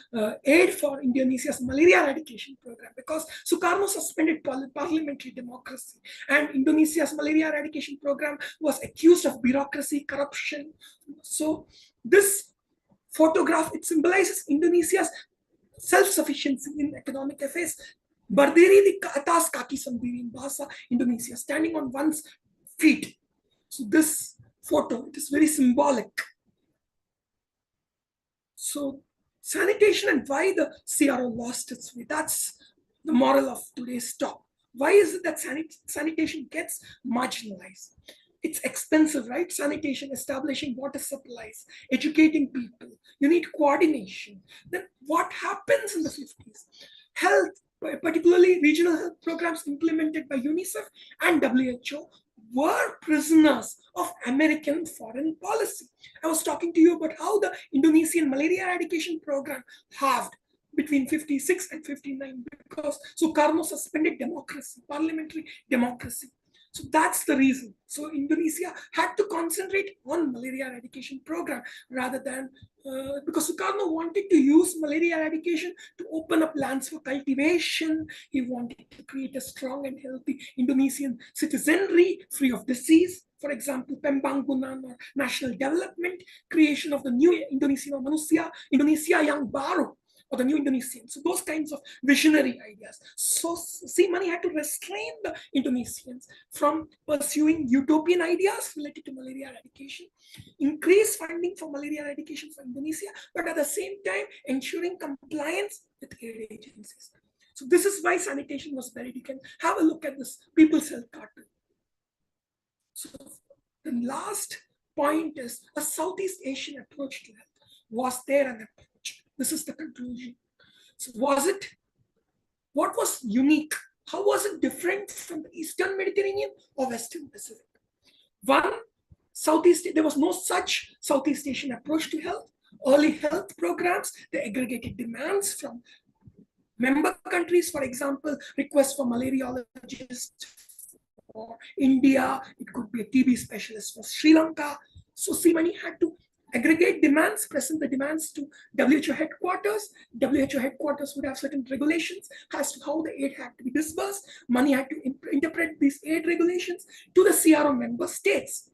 C: aid for Indonesia's malaria eradication program, because Sukarno suspended parliamentary democracy, and Indonesia's malaria eradication program was accused of bureaucracy, corruption. So this photograph, it symbolizes Indonesia's self-sufficiency in economic affairs. Berdiri di atas kaki sendiri in Bahasa Indonesia, standing on one's feet. So this photo, it is very symbolic. So sanitation and why the SEARO lost its way. That's the moral of today's talk. Why is it that sanitation gets marginalized? It's expensive, right? Sanitation, establishing water supplies, educating people. You need coordination. Then what happens in the 50s? Health, particularly regional health programs implemented by UNICEF and WHO, were prisoners of American foreign policy. I was talking to you about how the Indonesian malaria eradication program halved between 56 and 59 because Sukarno suspended democracy, parliamentary democracy. So that's the reason. So Indonesia had to concentrate on malaria eradication program rather than, because Sukarno wanted to use malaria eradication to open up lands for cultivation. He wanted to create a strong and healthy Indonesian citizenry free of disease. For example, pembangunan or national development, creation of the new Indonesia Manusia, Indonesia yang baru, or the new Indonesian. So those kinds of visionary ideas. So Money had to restrain the Indonesians from pursuing utopian ideas related to malaria eradication, increase funding for malaria eradication for Indonesia, but at the same time ensuring compliance with aid agencies. So this is why sanitation was buried. You can have a look at this People's Health cartoon. So the last point is a Southeast Asian approach to health. Was there an approach? This is the conclusion. So was it? What was unique? How was it different from the Eastern Mediterranean or Western Pacific? One, there was no such Southeast Asian approach to health. Early health programs, they aggregated demands from member countries. For example, requests for malariologists for India. It could be a TB specialist for Sri Lanka. So Money had to aggregate demands, present the demands to WHO headquarters. WHO headquarters would have certain regulations as to how the aid had to be disbursed. Money had to interpret these aid regulations to the SEARO member states.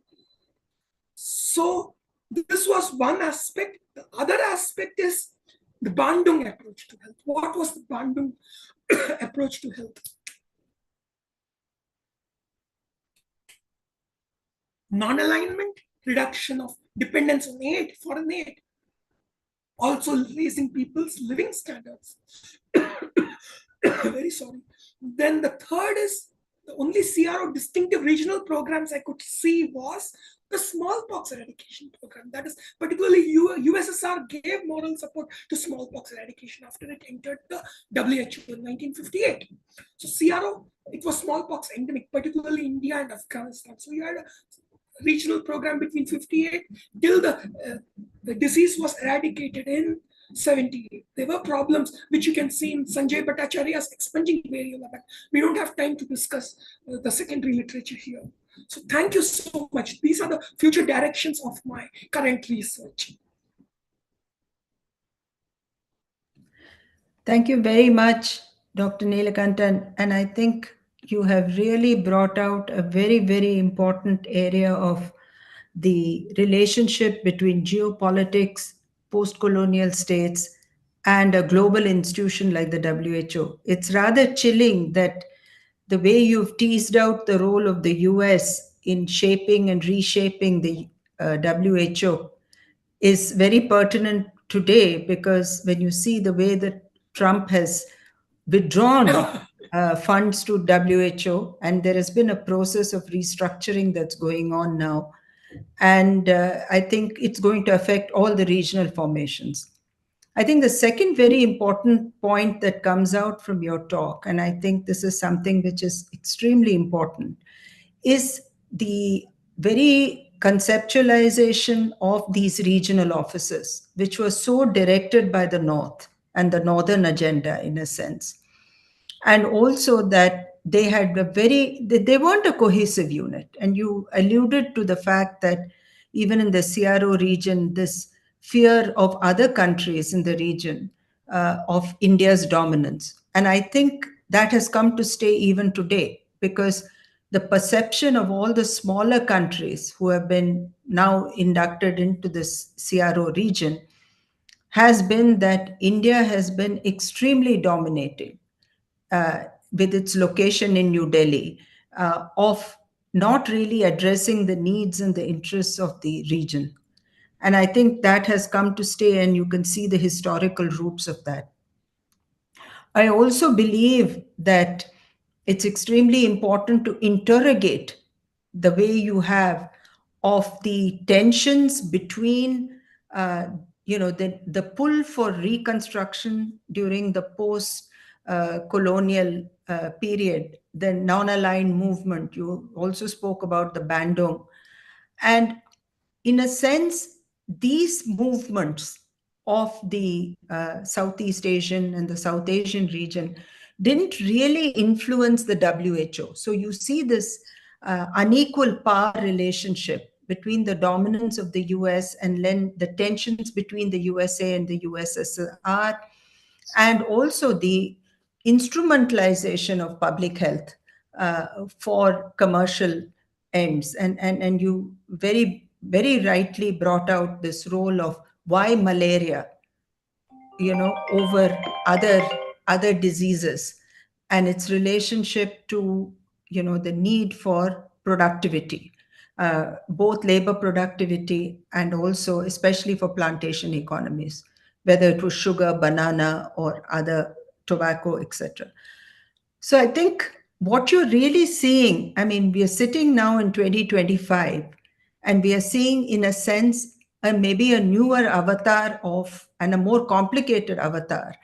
C: So this was one aspect. The other aspect is the Bandung approach to health. What was the Bandung approach to health? Non-alignment, reduction of dependence on aid, foreign aid, also raising people's living standards. Very sorry. Then the third is the only SEARO distinctive regional programs I could see was the smallpox eradication program. That is, particularly USSR gave moral support to smallpox eradication after it entered the WHO in 1958. So SEARO, it was smallpox endemic, particularly India and Afghanistan. So you had a regional program between 58 till the disease was eradicated in 78. There were problems which you can see in Sanjay Bhattacharya's Expunging Variola, but we don't have time to discuss the secondary literature here. So thank you so much. These are the future directions of my current research.
B: Thank you very much, Dr. Neelakantan. And I think you have really brought out a very, very important area of the relationship between geopolitics, post-colonial states, and a global institution like the WHO. It's rather chilling that the way you've teased out the role of the US in shaping and reshaping the WHO is very pertinent today, because when you see the way that Trump has withdrawn funds to WHO, and there has been a process of restructuring that's going on now. And I think it's going to affect all the regional formations. I think the second very important point that comes out from your talk, and I think this is something which is extremely important, is the very conceptualization of these regional offices, which was so directed by the North and the Northern agenda, in a sense. And also that they had they weren't a cohesive unit. And you alluded to the fact that even in the SEARO region, this fear of other countries in the region, of India's dominance. And I think that has come to stay even today, because the perception of all the smaller countries who have been now inducted into this SEARO region has been that India has been extremely dominating, with its location in New Delhi, of not really addressing the needs and the interests of the region. And I think that has come to stay, and you can see the historical roots of that. I also believe that it's extremely important to interrogate the way you have of the tensions between, the pull for reconstruction during the post-colonial period, the non-aligned movement. You also spoke about the Bandung. And in a sense, these movements of the Southeast Asian and the South Asian region didn't really influence the WHO. So you see this unequal power relationship between the dominance of the US and then the tensions between the USA and the USSR, and also the instrumentalization of public health for commercial ends. And you very, very rightly brought out this role of why malaria, over other diseases, and its relationship to, the need for productivity, both labor productivity and also especially for plantation economies, whether it was sugar, banana, or other tobacco, etc. So I think what you're really seeing, I mean, we are sitting now in 2025, and we are seeing, in a sense, maybe a newer avatar of, and a more complicated avatar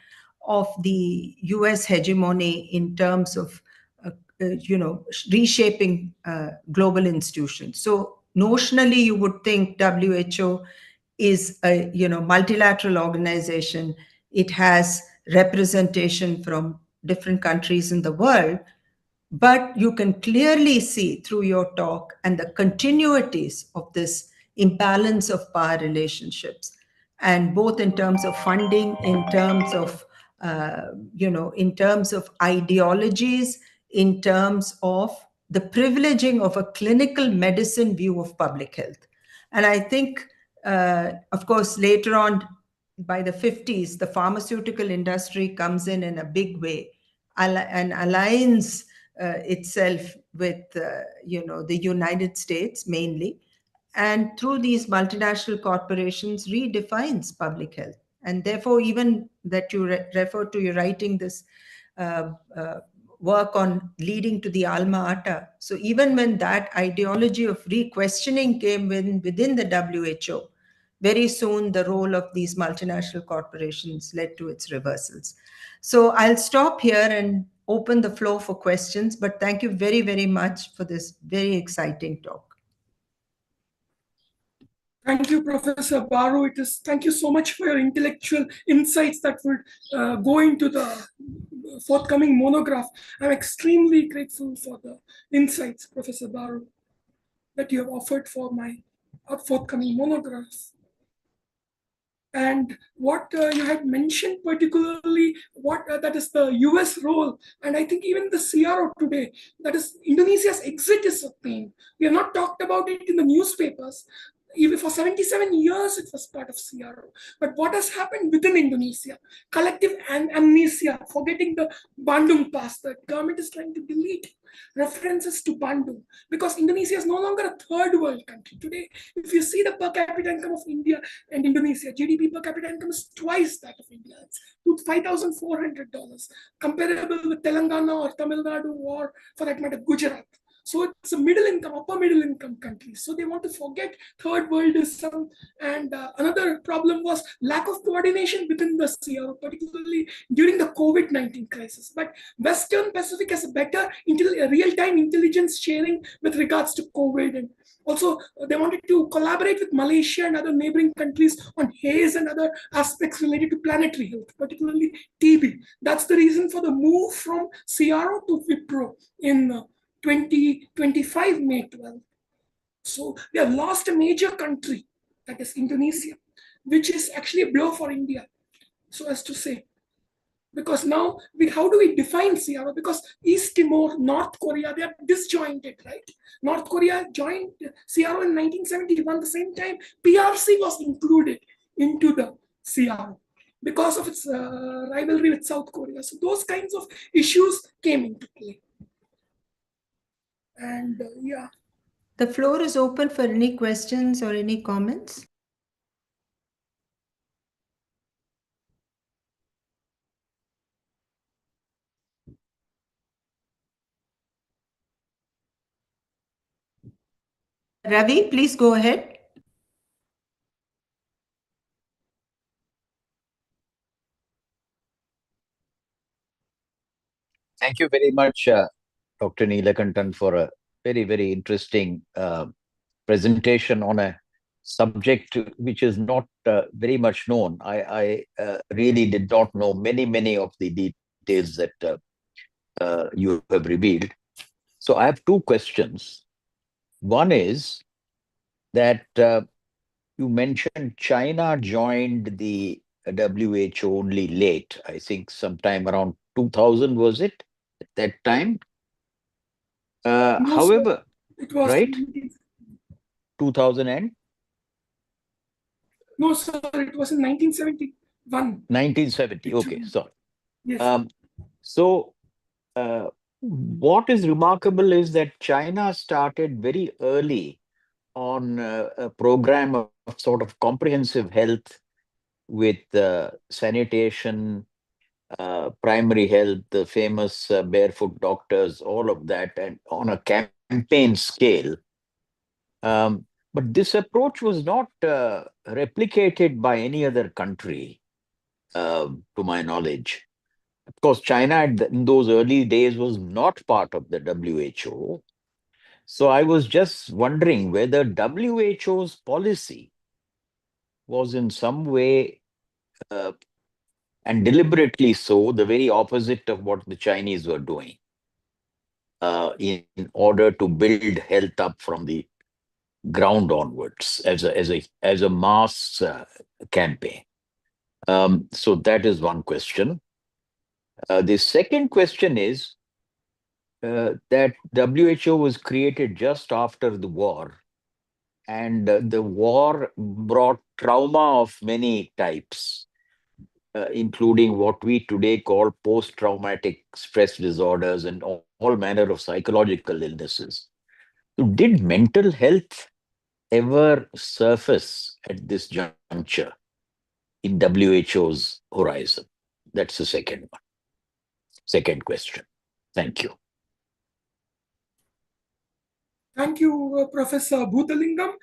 B: of the US hegemony in terms of, reshaping global institutions. So notionally, you would think WHO is a, multilateral organization. It has representation from different countries in the world. But you can clearly see through your talk and the continuities of this imbalance of power relationships, and both in terms of funding, in terms of, in terms of ideologies, in terms of the privileging of a clinical medicine view of public health. And I think, of course, later on, by the 50s, the pharmaceutical industry comes in a big way and aligns itself with, the United States mainly, and through these multinational corporations redefines public health. And therefore, even that you refer to, you're writing this work on leading to the alma ata. So even when that ideology of re-questioning came within the WHO, very soon the role of these multinational corporations led to its reversals. So I'll stop here and open the floor for questions, but thank you very, very much for this very exciting talk.
C: Thank you, Professor Baru. Thank you so much for your intellectual insights that would go into the forthcoming monograph. I'm extremely grateful for the insights, Professor Baru, that you have offered for my forthcoming monograph. And what you had mentioned particularly, what that is the US role, and I think even the SEARO today, that is Indonesia's exit is a theme. We have not talked about it in the newspapers. Even for 77 years, it was part of SEARO. But what has happened within Indonesia? Collective amnesia, forgetting the Bandung past. The government is trying to delete references to Bandung because Indonesia is no longer a third world country. Today, if you see the per capita income of India and Indonesia, GDP per capita income is twice that of India. It's $5,400, comparable with Telangana or Tamil Nadu or, for that matter, Gujarat. So it's a middle income, upper middle income country. So they want to forget third worldism. And another problem was lack of coordination within the SEARO, particularly during the COVID-19 crisis. But Western Pacific has a better real-time intelligence sharing with regards to COVID. And also, they wanted to collaborate with Malaysia and other neighboring countries on haze and other aspects related to planetary health, particularly TB. That's the reason for the move from SEARO to withdrew in 2025 May 12. So we have lost a major country, that is Indonesia, which is actually a blow for India, so as to say. Because now, how do we define SEARO? Because East Timor, North Korea, they are disjointed, right? North Korea joined SEARO in 1971, the same time PRC was included into the SEARO because of its rivalry with South Korea. So those kinds of issues came into play. And yeah.
B: The floor is open for any questions or any comments. Ravi, please go ahead.
E: Thank you very much, Dr. Neelakantan, for a very, very interesting presentation on a subject which is not very much known. I really did not know many of the details that you have revealed. So I have two questions. One is that you mentioned China joined the WHO only late, I think sometime around 2000, was it, at that time?
C: No,
E: However,
C: sir, it was
E: right? 2000 and?
C: No, sir, it was in 1971.
E: 1970, okay, sorry.
C: Yes.
E: So what is remarkable is that China started very early on a program of sort of comprehensive health with sanitation, primary health, the famous barefoot doctors, all of that, and on a campaign scale. But this approach was not replicated by any other country, to my knowledge. Of course, China in those early days was not part of the WHO. So I was just wondering whether WHO's policy was in some way, and deliberately so, the very opposite of what the Chinese were doing in order to build health up from the ground onwards as a mass campaign. So that is one question. The second question is that WHO was created just after the war, and the war brought trauma of many types, including what we today call post-traumatic stress disorders and all manner of psychological illnesses. So did mental health ever surface at this juncture in WHO's horizon? That's the second one. Second question. Thank you.
C: Thank you, Professor Bhuthalingam.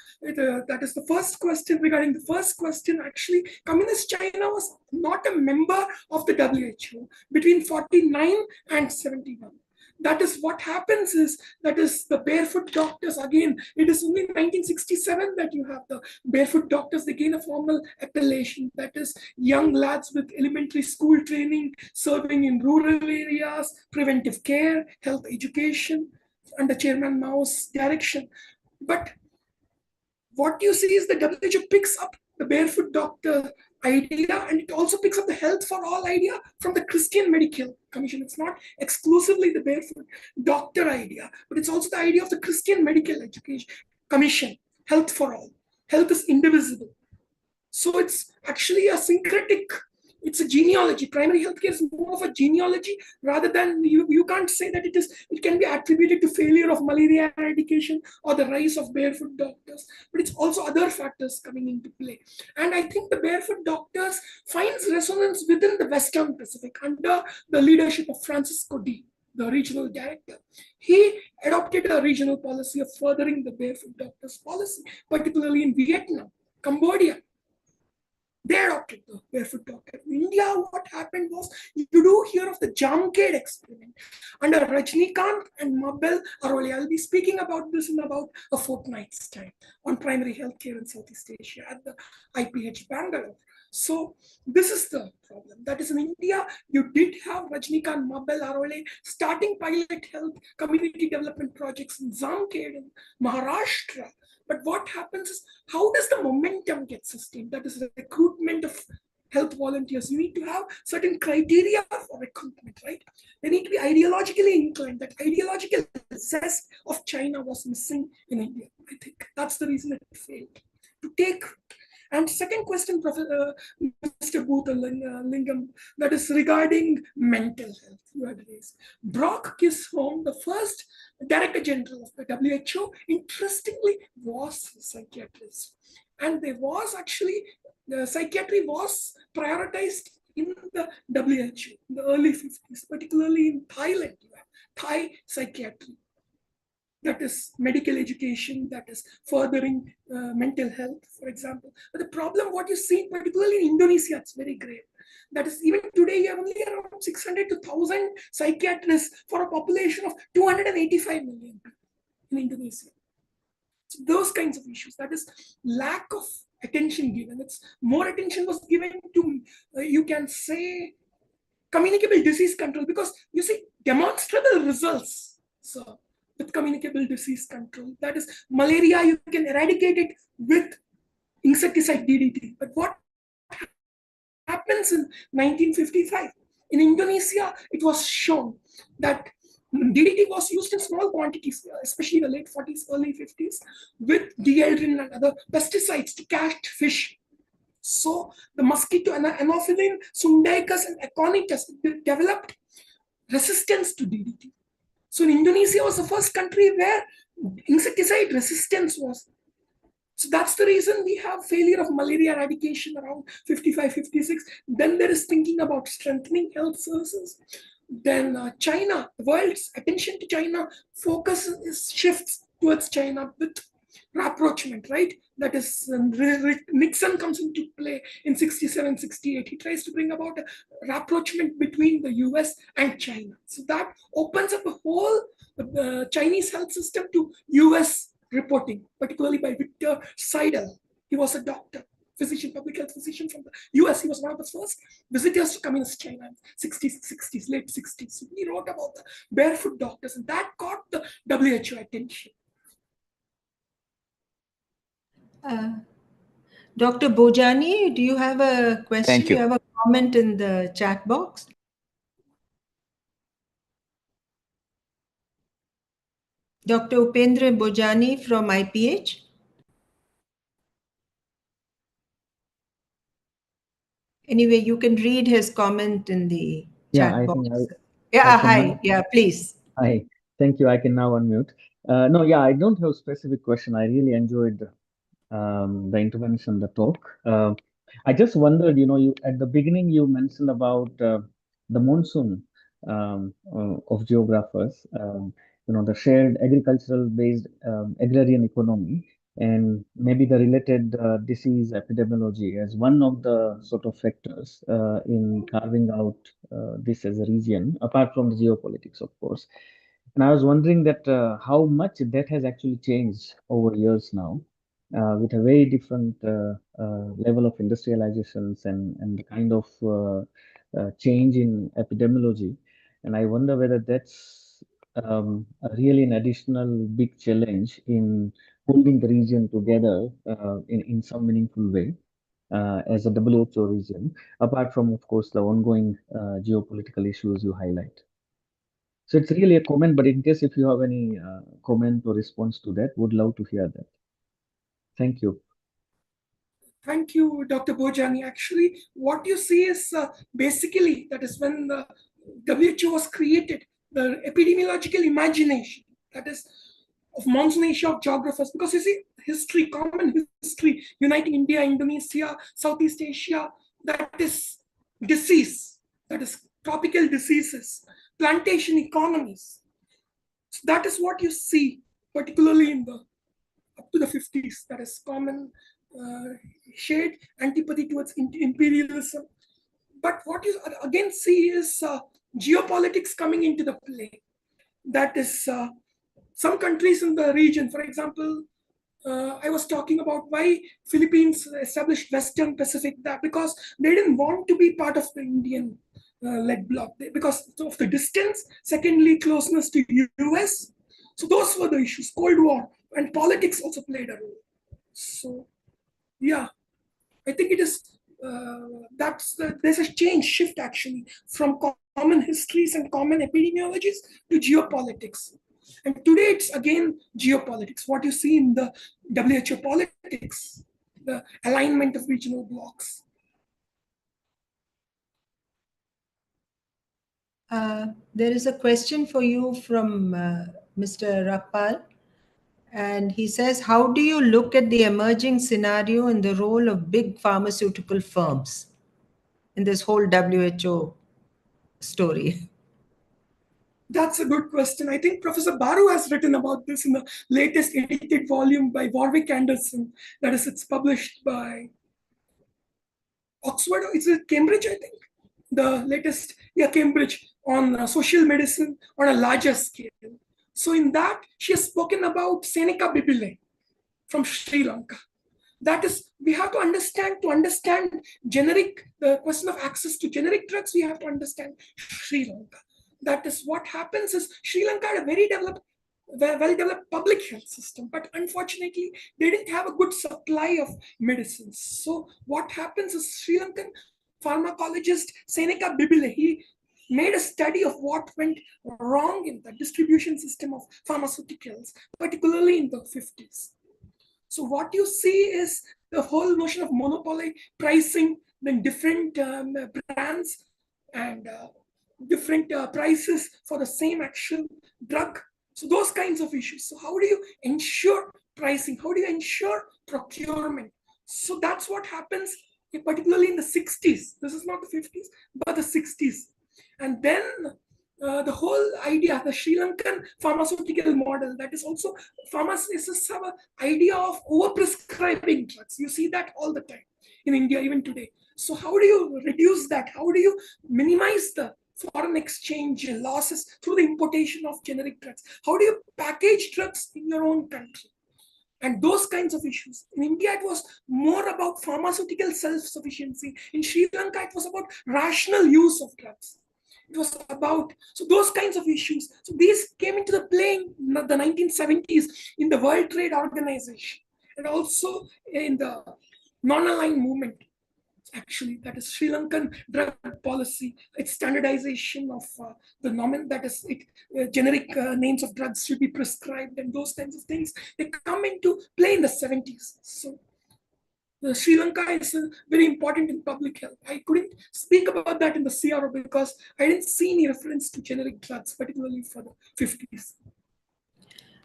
C: That is the first question. Regarding the first question, actually, Communist China was not a member of the WHO between 49 and 71. That is what happens is, that is the barefoot doctors, again, it is only in 1967 that you have the barefoot doctors. They gain a formal appellation, that is young lads with elementary school training, serving in rural areas, preventive care, health education, under Chairman Mao's direction. But what you see is the WHO picks up the barefoot doctor idea, and it also picks up the health for all idea from the Christian Medical Commission. It's not exclusively the barefoot doctor idea, but it's also the idea of the Christian Medical Education Commission, health for all. Health is indivisible. So it's actually a syncretic, it's a genealogy. Primary healthcare is more of a genealogy rather than, you can't say that it can be attributed to failure of malaria eradication or the rise of barefoot doctors, but it's also other factors coming into play. And I think the barefoot doctors finds resonance within the Western Pacific under the leadership of Francisco D, the regional director. He adopted a regional policy of furthering the barefoot doctors policy, particularly in Vietnam, Cambodia. They adopted the barefoot doctor. In India, what happened was, you do hear of the Jamkhed experiment under Rajnikant and Mabel Arole. I'll be speaking about this in about a fortnight's time on primary healthcare in Southeast Asia at the IPH Bangalore. So this is the problem. That is, in India, you did have Rajnikant, Mabel Arole starting pilot health community development projects in Jamkhed in Maharashtra. But what happens is, how does the momentum get sustained? That is the recruitment of health volunteers. You need to have certain criteria for recruitment, right? They need to be ideologically inclined. That ideological zest of China was missing in India. I think that's the reason it failed to take. And second question, Mr. Lingam, that is regarding mental health you had raised. Brock Chisholm, the first Director General of the WHO, interestingly was a psychiatrist. And there was actually, the psychiatry was prioritized in the WHO in the early 50s, particularly in Thailand, Thai psychiatry. That is medical education, that is furthering mental health, for example. But the problem, what you see, particularly in Indonesia, it's very great. That is, even today, you have only around 600 to 1,000 psychiatrists for a population of 285 million people in Indonesia. So those kinds of issues, that is lack of attention given. It's more attention was given to, you can say, communicable disease control, because you see demonstrable results. So with communicable disease control, that is malaria, you can eradicate it with insecticide DDT. But what happens in 1955? In Indonesia, it was shown that DDT was used in small quantities, especially in the late 40s, early 50s, with dieldrin and other pesticides to catch fish. So the mosquito Anopheles sundaicus and aconitus developed resistance to DDT. So in Indonesia was the first country where insecticide resistance was. So that's the reason we have failure of malaria eradication around 55, 56. Then there is thinking about strengthening health services. Then China, the world's attention to China shifts towards China with rapprochement, right? That is, Nixon comes into play in 67, 68. He tries to bring about a rapprochement between the US and China. So that opens up a whole Chinese health system to US reporting, particularly by Victor Seidel. He was a doctor, physician, public health physician from the US. He was one of the first visitors to communist China in 60s, late 60s. So he wrote about the barefoot doctors, and that caught the WHO attention.
B: Dr. Bojani, do you have a question?
E: Thank you.
B: Do you have a comment in the chat box? Dr. Upendra Bojani from IPH. Anyway, you can read his comment in the chat box. Hi. Yeah, please.
F: Hi. Thank you. I can now unmute. No, yeah, I don't have a specific question. I really enjoyed the intervention, the talk. I just wondered, you at the beginning you mentioned about the monsoon of geographers, the shared agricultural-based agrarian economy, and maybe the related disease epidemiology as one of the sort of factors in carving out this as a region, apart from the geopolitics, of course. And I was wondering that how much that has actually changed over years now, with a very different level of industrializations and the kind of change in epidemiology. And I wonder whether that's really an additional big challenge in holding the region together in some meaningful way. as a WHO region, apart from, of course, the ongoing geopolitical issues you highlight. So it's really a comment, but in case if you have any comment or response to that, would love to hear that. Thank you.
C: Thank you, Dr. Bojani. Actually, what you see is basically that is when the WHO was created, the epidemiological imagination, that is of Monsoon Asia of Geographers, because you see history, common history, uniting India, Indonesia, Southeast Asia, that is disease, that is tropical diseases, plantation economies. So that is what you see, particularly in the up to the 50s, that is common shade antipathy towards imperialism. But what you again see is geopolitics coming into the play. That is some countries in the region, for example, I was talking about why Philippines established Western Pacific, that because they didn't want to be part of the Indian led bloc because of the distance. Secondly, closeness to US. So those were the issues. Cold War and politics also played a role. So yeah, I think it is there's a shift actually from common histories and common epidemiologies to geopolitics. And today it's again geopolitics, what you see in the WHO politics, the alignment of regional blocs.
B: There is a question for you from Mr. Rapal. And he says, how do you look at the emerging scenario and the role of big pharmaceutical firms in this whole WHO story?
C: That's a good question. I think Professor Baru has written about this in the latest edited volume by Warwick Anderson. That is, it's published by Oxford. It's Cambridge, I think. The latest, Cambridge, on social medicine on a larger scale. So in that, she has spoken about Seneca Bibile from Sri Lanka. That is, we have to understand generic, the question of access to generic drugs, we have to understand Sri Lanka. That is, what happens is Sri Lanka had a very well-developed public health system, but unfortunately, they didn't have a good supply of medicines. So what happens is Sri Lankan pharmacologist Seneca Bibile, he made a study of what went wrong in the distribution system of pharmaceuticals, particularly in the 50s. So what you see is the whole notion of monopoly pricing, then different brands and different prices for the same actual drug. So those kinds of issues. So how do you ensure pricing? How do you ensure procurement? So that's what happens, particularly in the 60s. This is not the 50s, but the 60s. And then the whole idea, the Sri Lankan pharmaceutical model, that is also, pharmacists have an idea of overprescribing drugs. You see that all the time in India, even today. So how do you reduce that? How do you minimize the foreign exchange losses through the importation of generic drugs? How do you package drugs in your own country? And those kinds of issues. In India, it was more about pharmaceutical self-sufficiency. In Sri Lanka, it was about rational use of drugs. It was about, so those kinds of issues. So these came into the play in the 1970s in the World Trade Organization and also in the non-aligned movement. Actually, that is Sri Lankan drug policy. It's standardization of the nomen, that is, generic names of drugs should be prescribed, and those kinds of things, they come into play in the 70s. So Sri Lanka is very important in public health. I couldn't speak about that in the SEARO because I didn't see any reference to generic drugs, particularly for the 50s.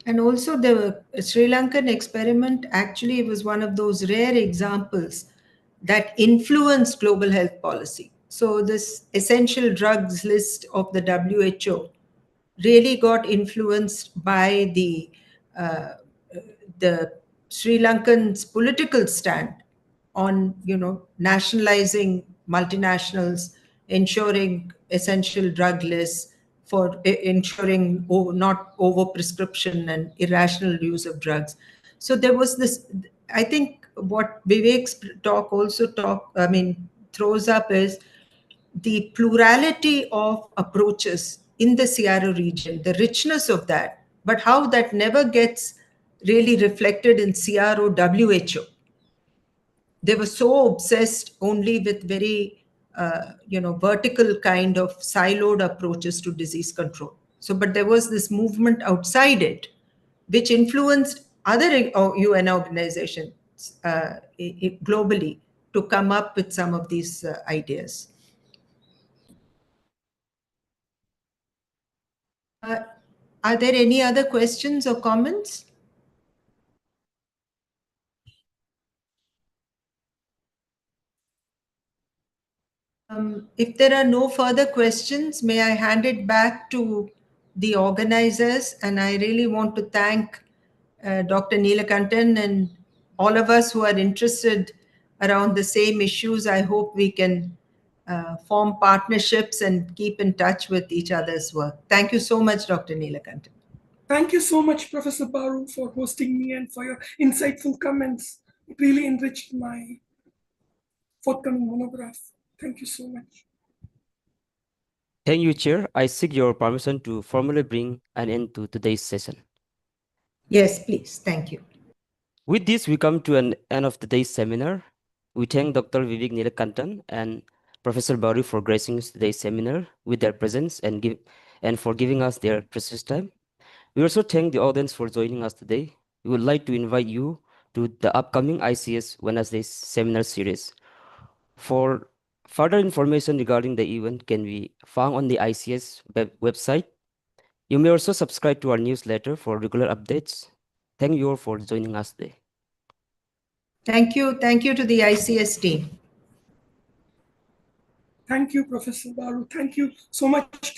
B: And also the Sri Lankan experiment actually was one of those rare examples that influenced global health policy. So this essential drugs list of the WHO really got influenced by the Sri Lankan's political stand on, nationalizing multinationals, ensuring essential drug lists, for ensuring not overprescription and irrational use of drugs. So there was this, I think what Vivek's talk also throws up is the plurality of approaches in the SEARO region, the richness of that, but how that never gets really reflected in SEARO WHO. they were so obsessed only with very, vertical kind of siloed approaches to disease control. So, but there was this movement outside it, which influenced other UN organizations globally to come up with some of these ideas. Are there any other questions or comments? If there are no further questions, may I hand it back to the organizers? And I really want to thank Dr. Neelakantan and all of us who are interested around the same issues. I hope we can form partnerships and keep in touch with each other's work. Thank you so much, Dr. Neelakantan.
C: Thank you so much, Professor Baru, for hosting me and for your insightful comments. It really enriched my forthcoming monograph. Thank you so much.
A: Thank you, Chair. I seek your permission to formally bring an end to today's session.
B: Yes, please. Thank you.
A: With this, we come to an end of today's seminar. We thank Dr. Vivek Neelakantan and Professor Baru for gracing today's seminar with their presence and for giving us their precious time. We also thank the audience for joining us today. We would like to invite you to the upcoming ICS Wednesday seminar series. For further information regarding the event can be found on the ICS website. You may also subscribe to our newsletter for regular updates. Thank you all for joining us today.
B: Thank you. Thank you to the ICS team.
C: Thank you, Professor Baru. Thank you so much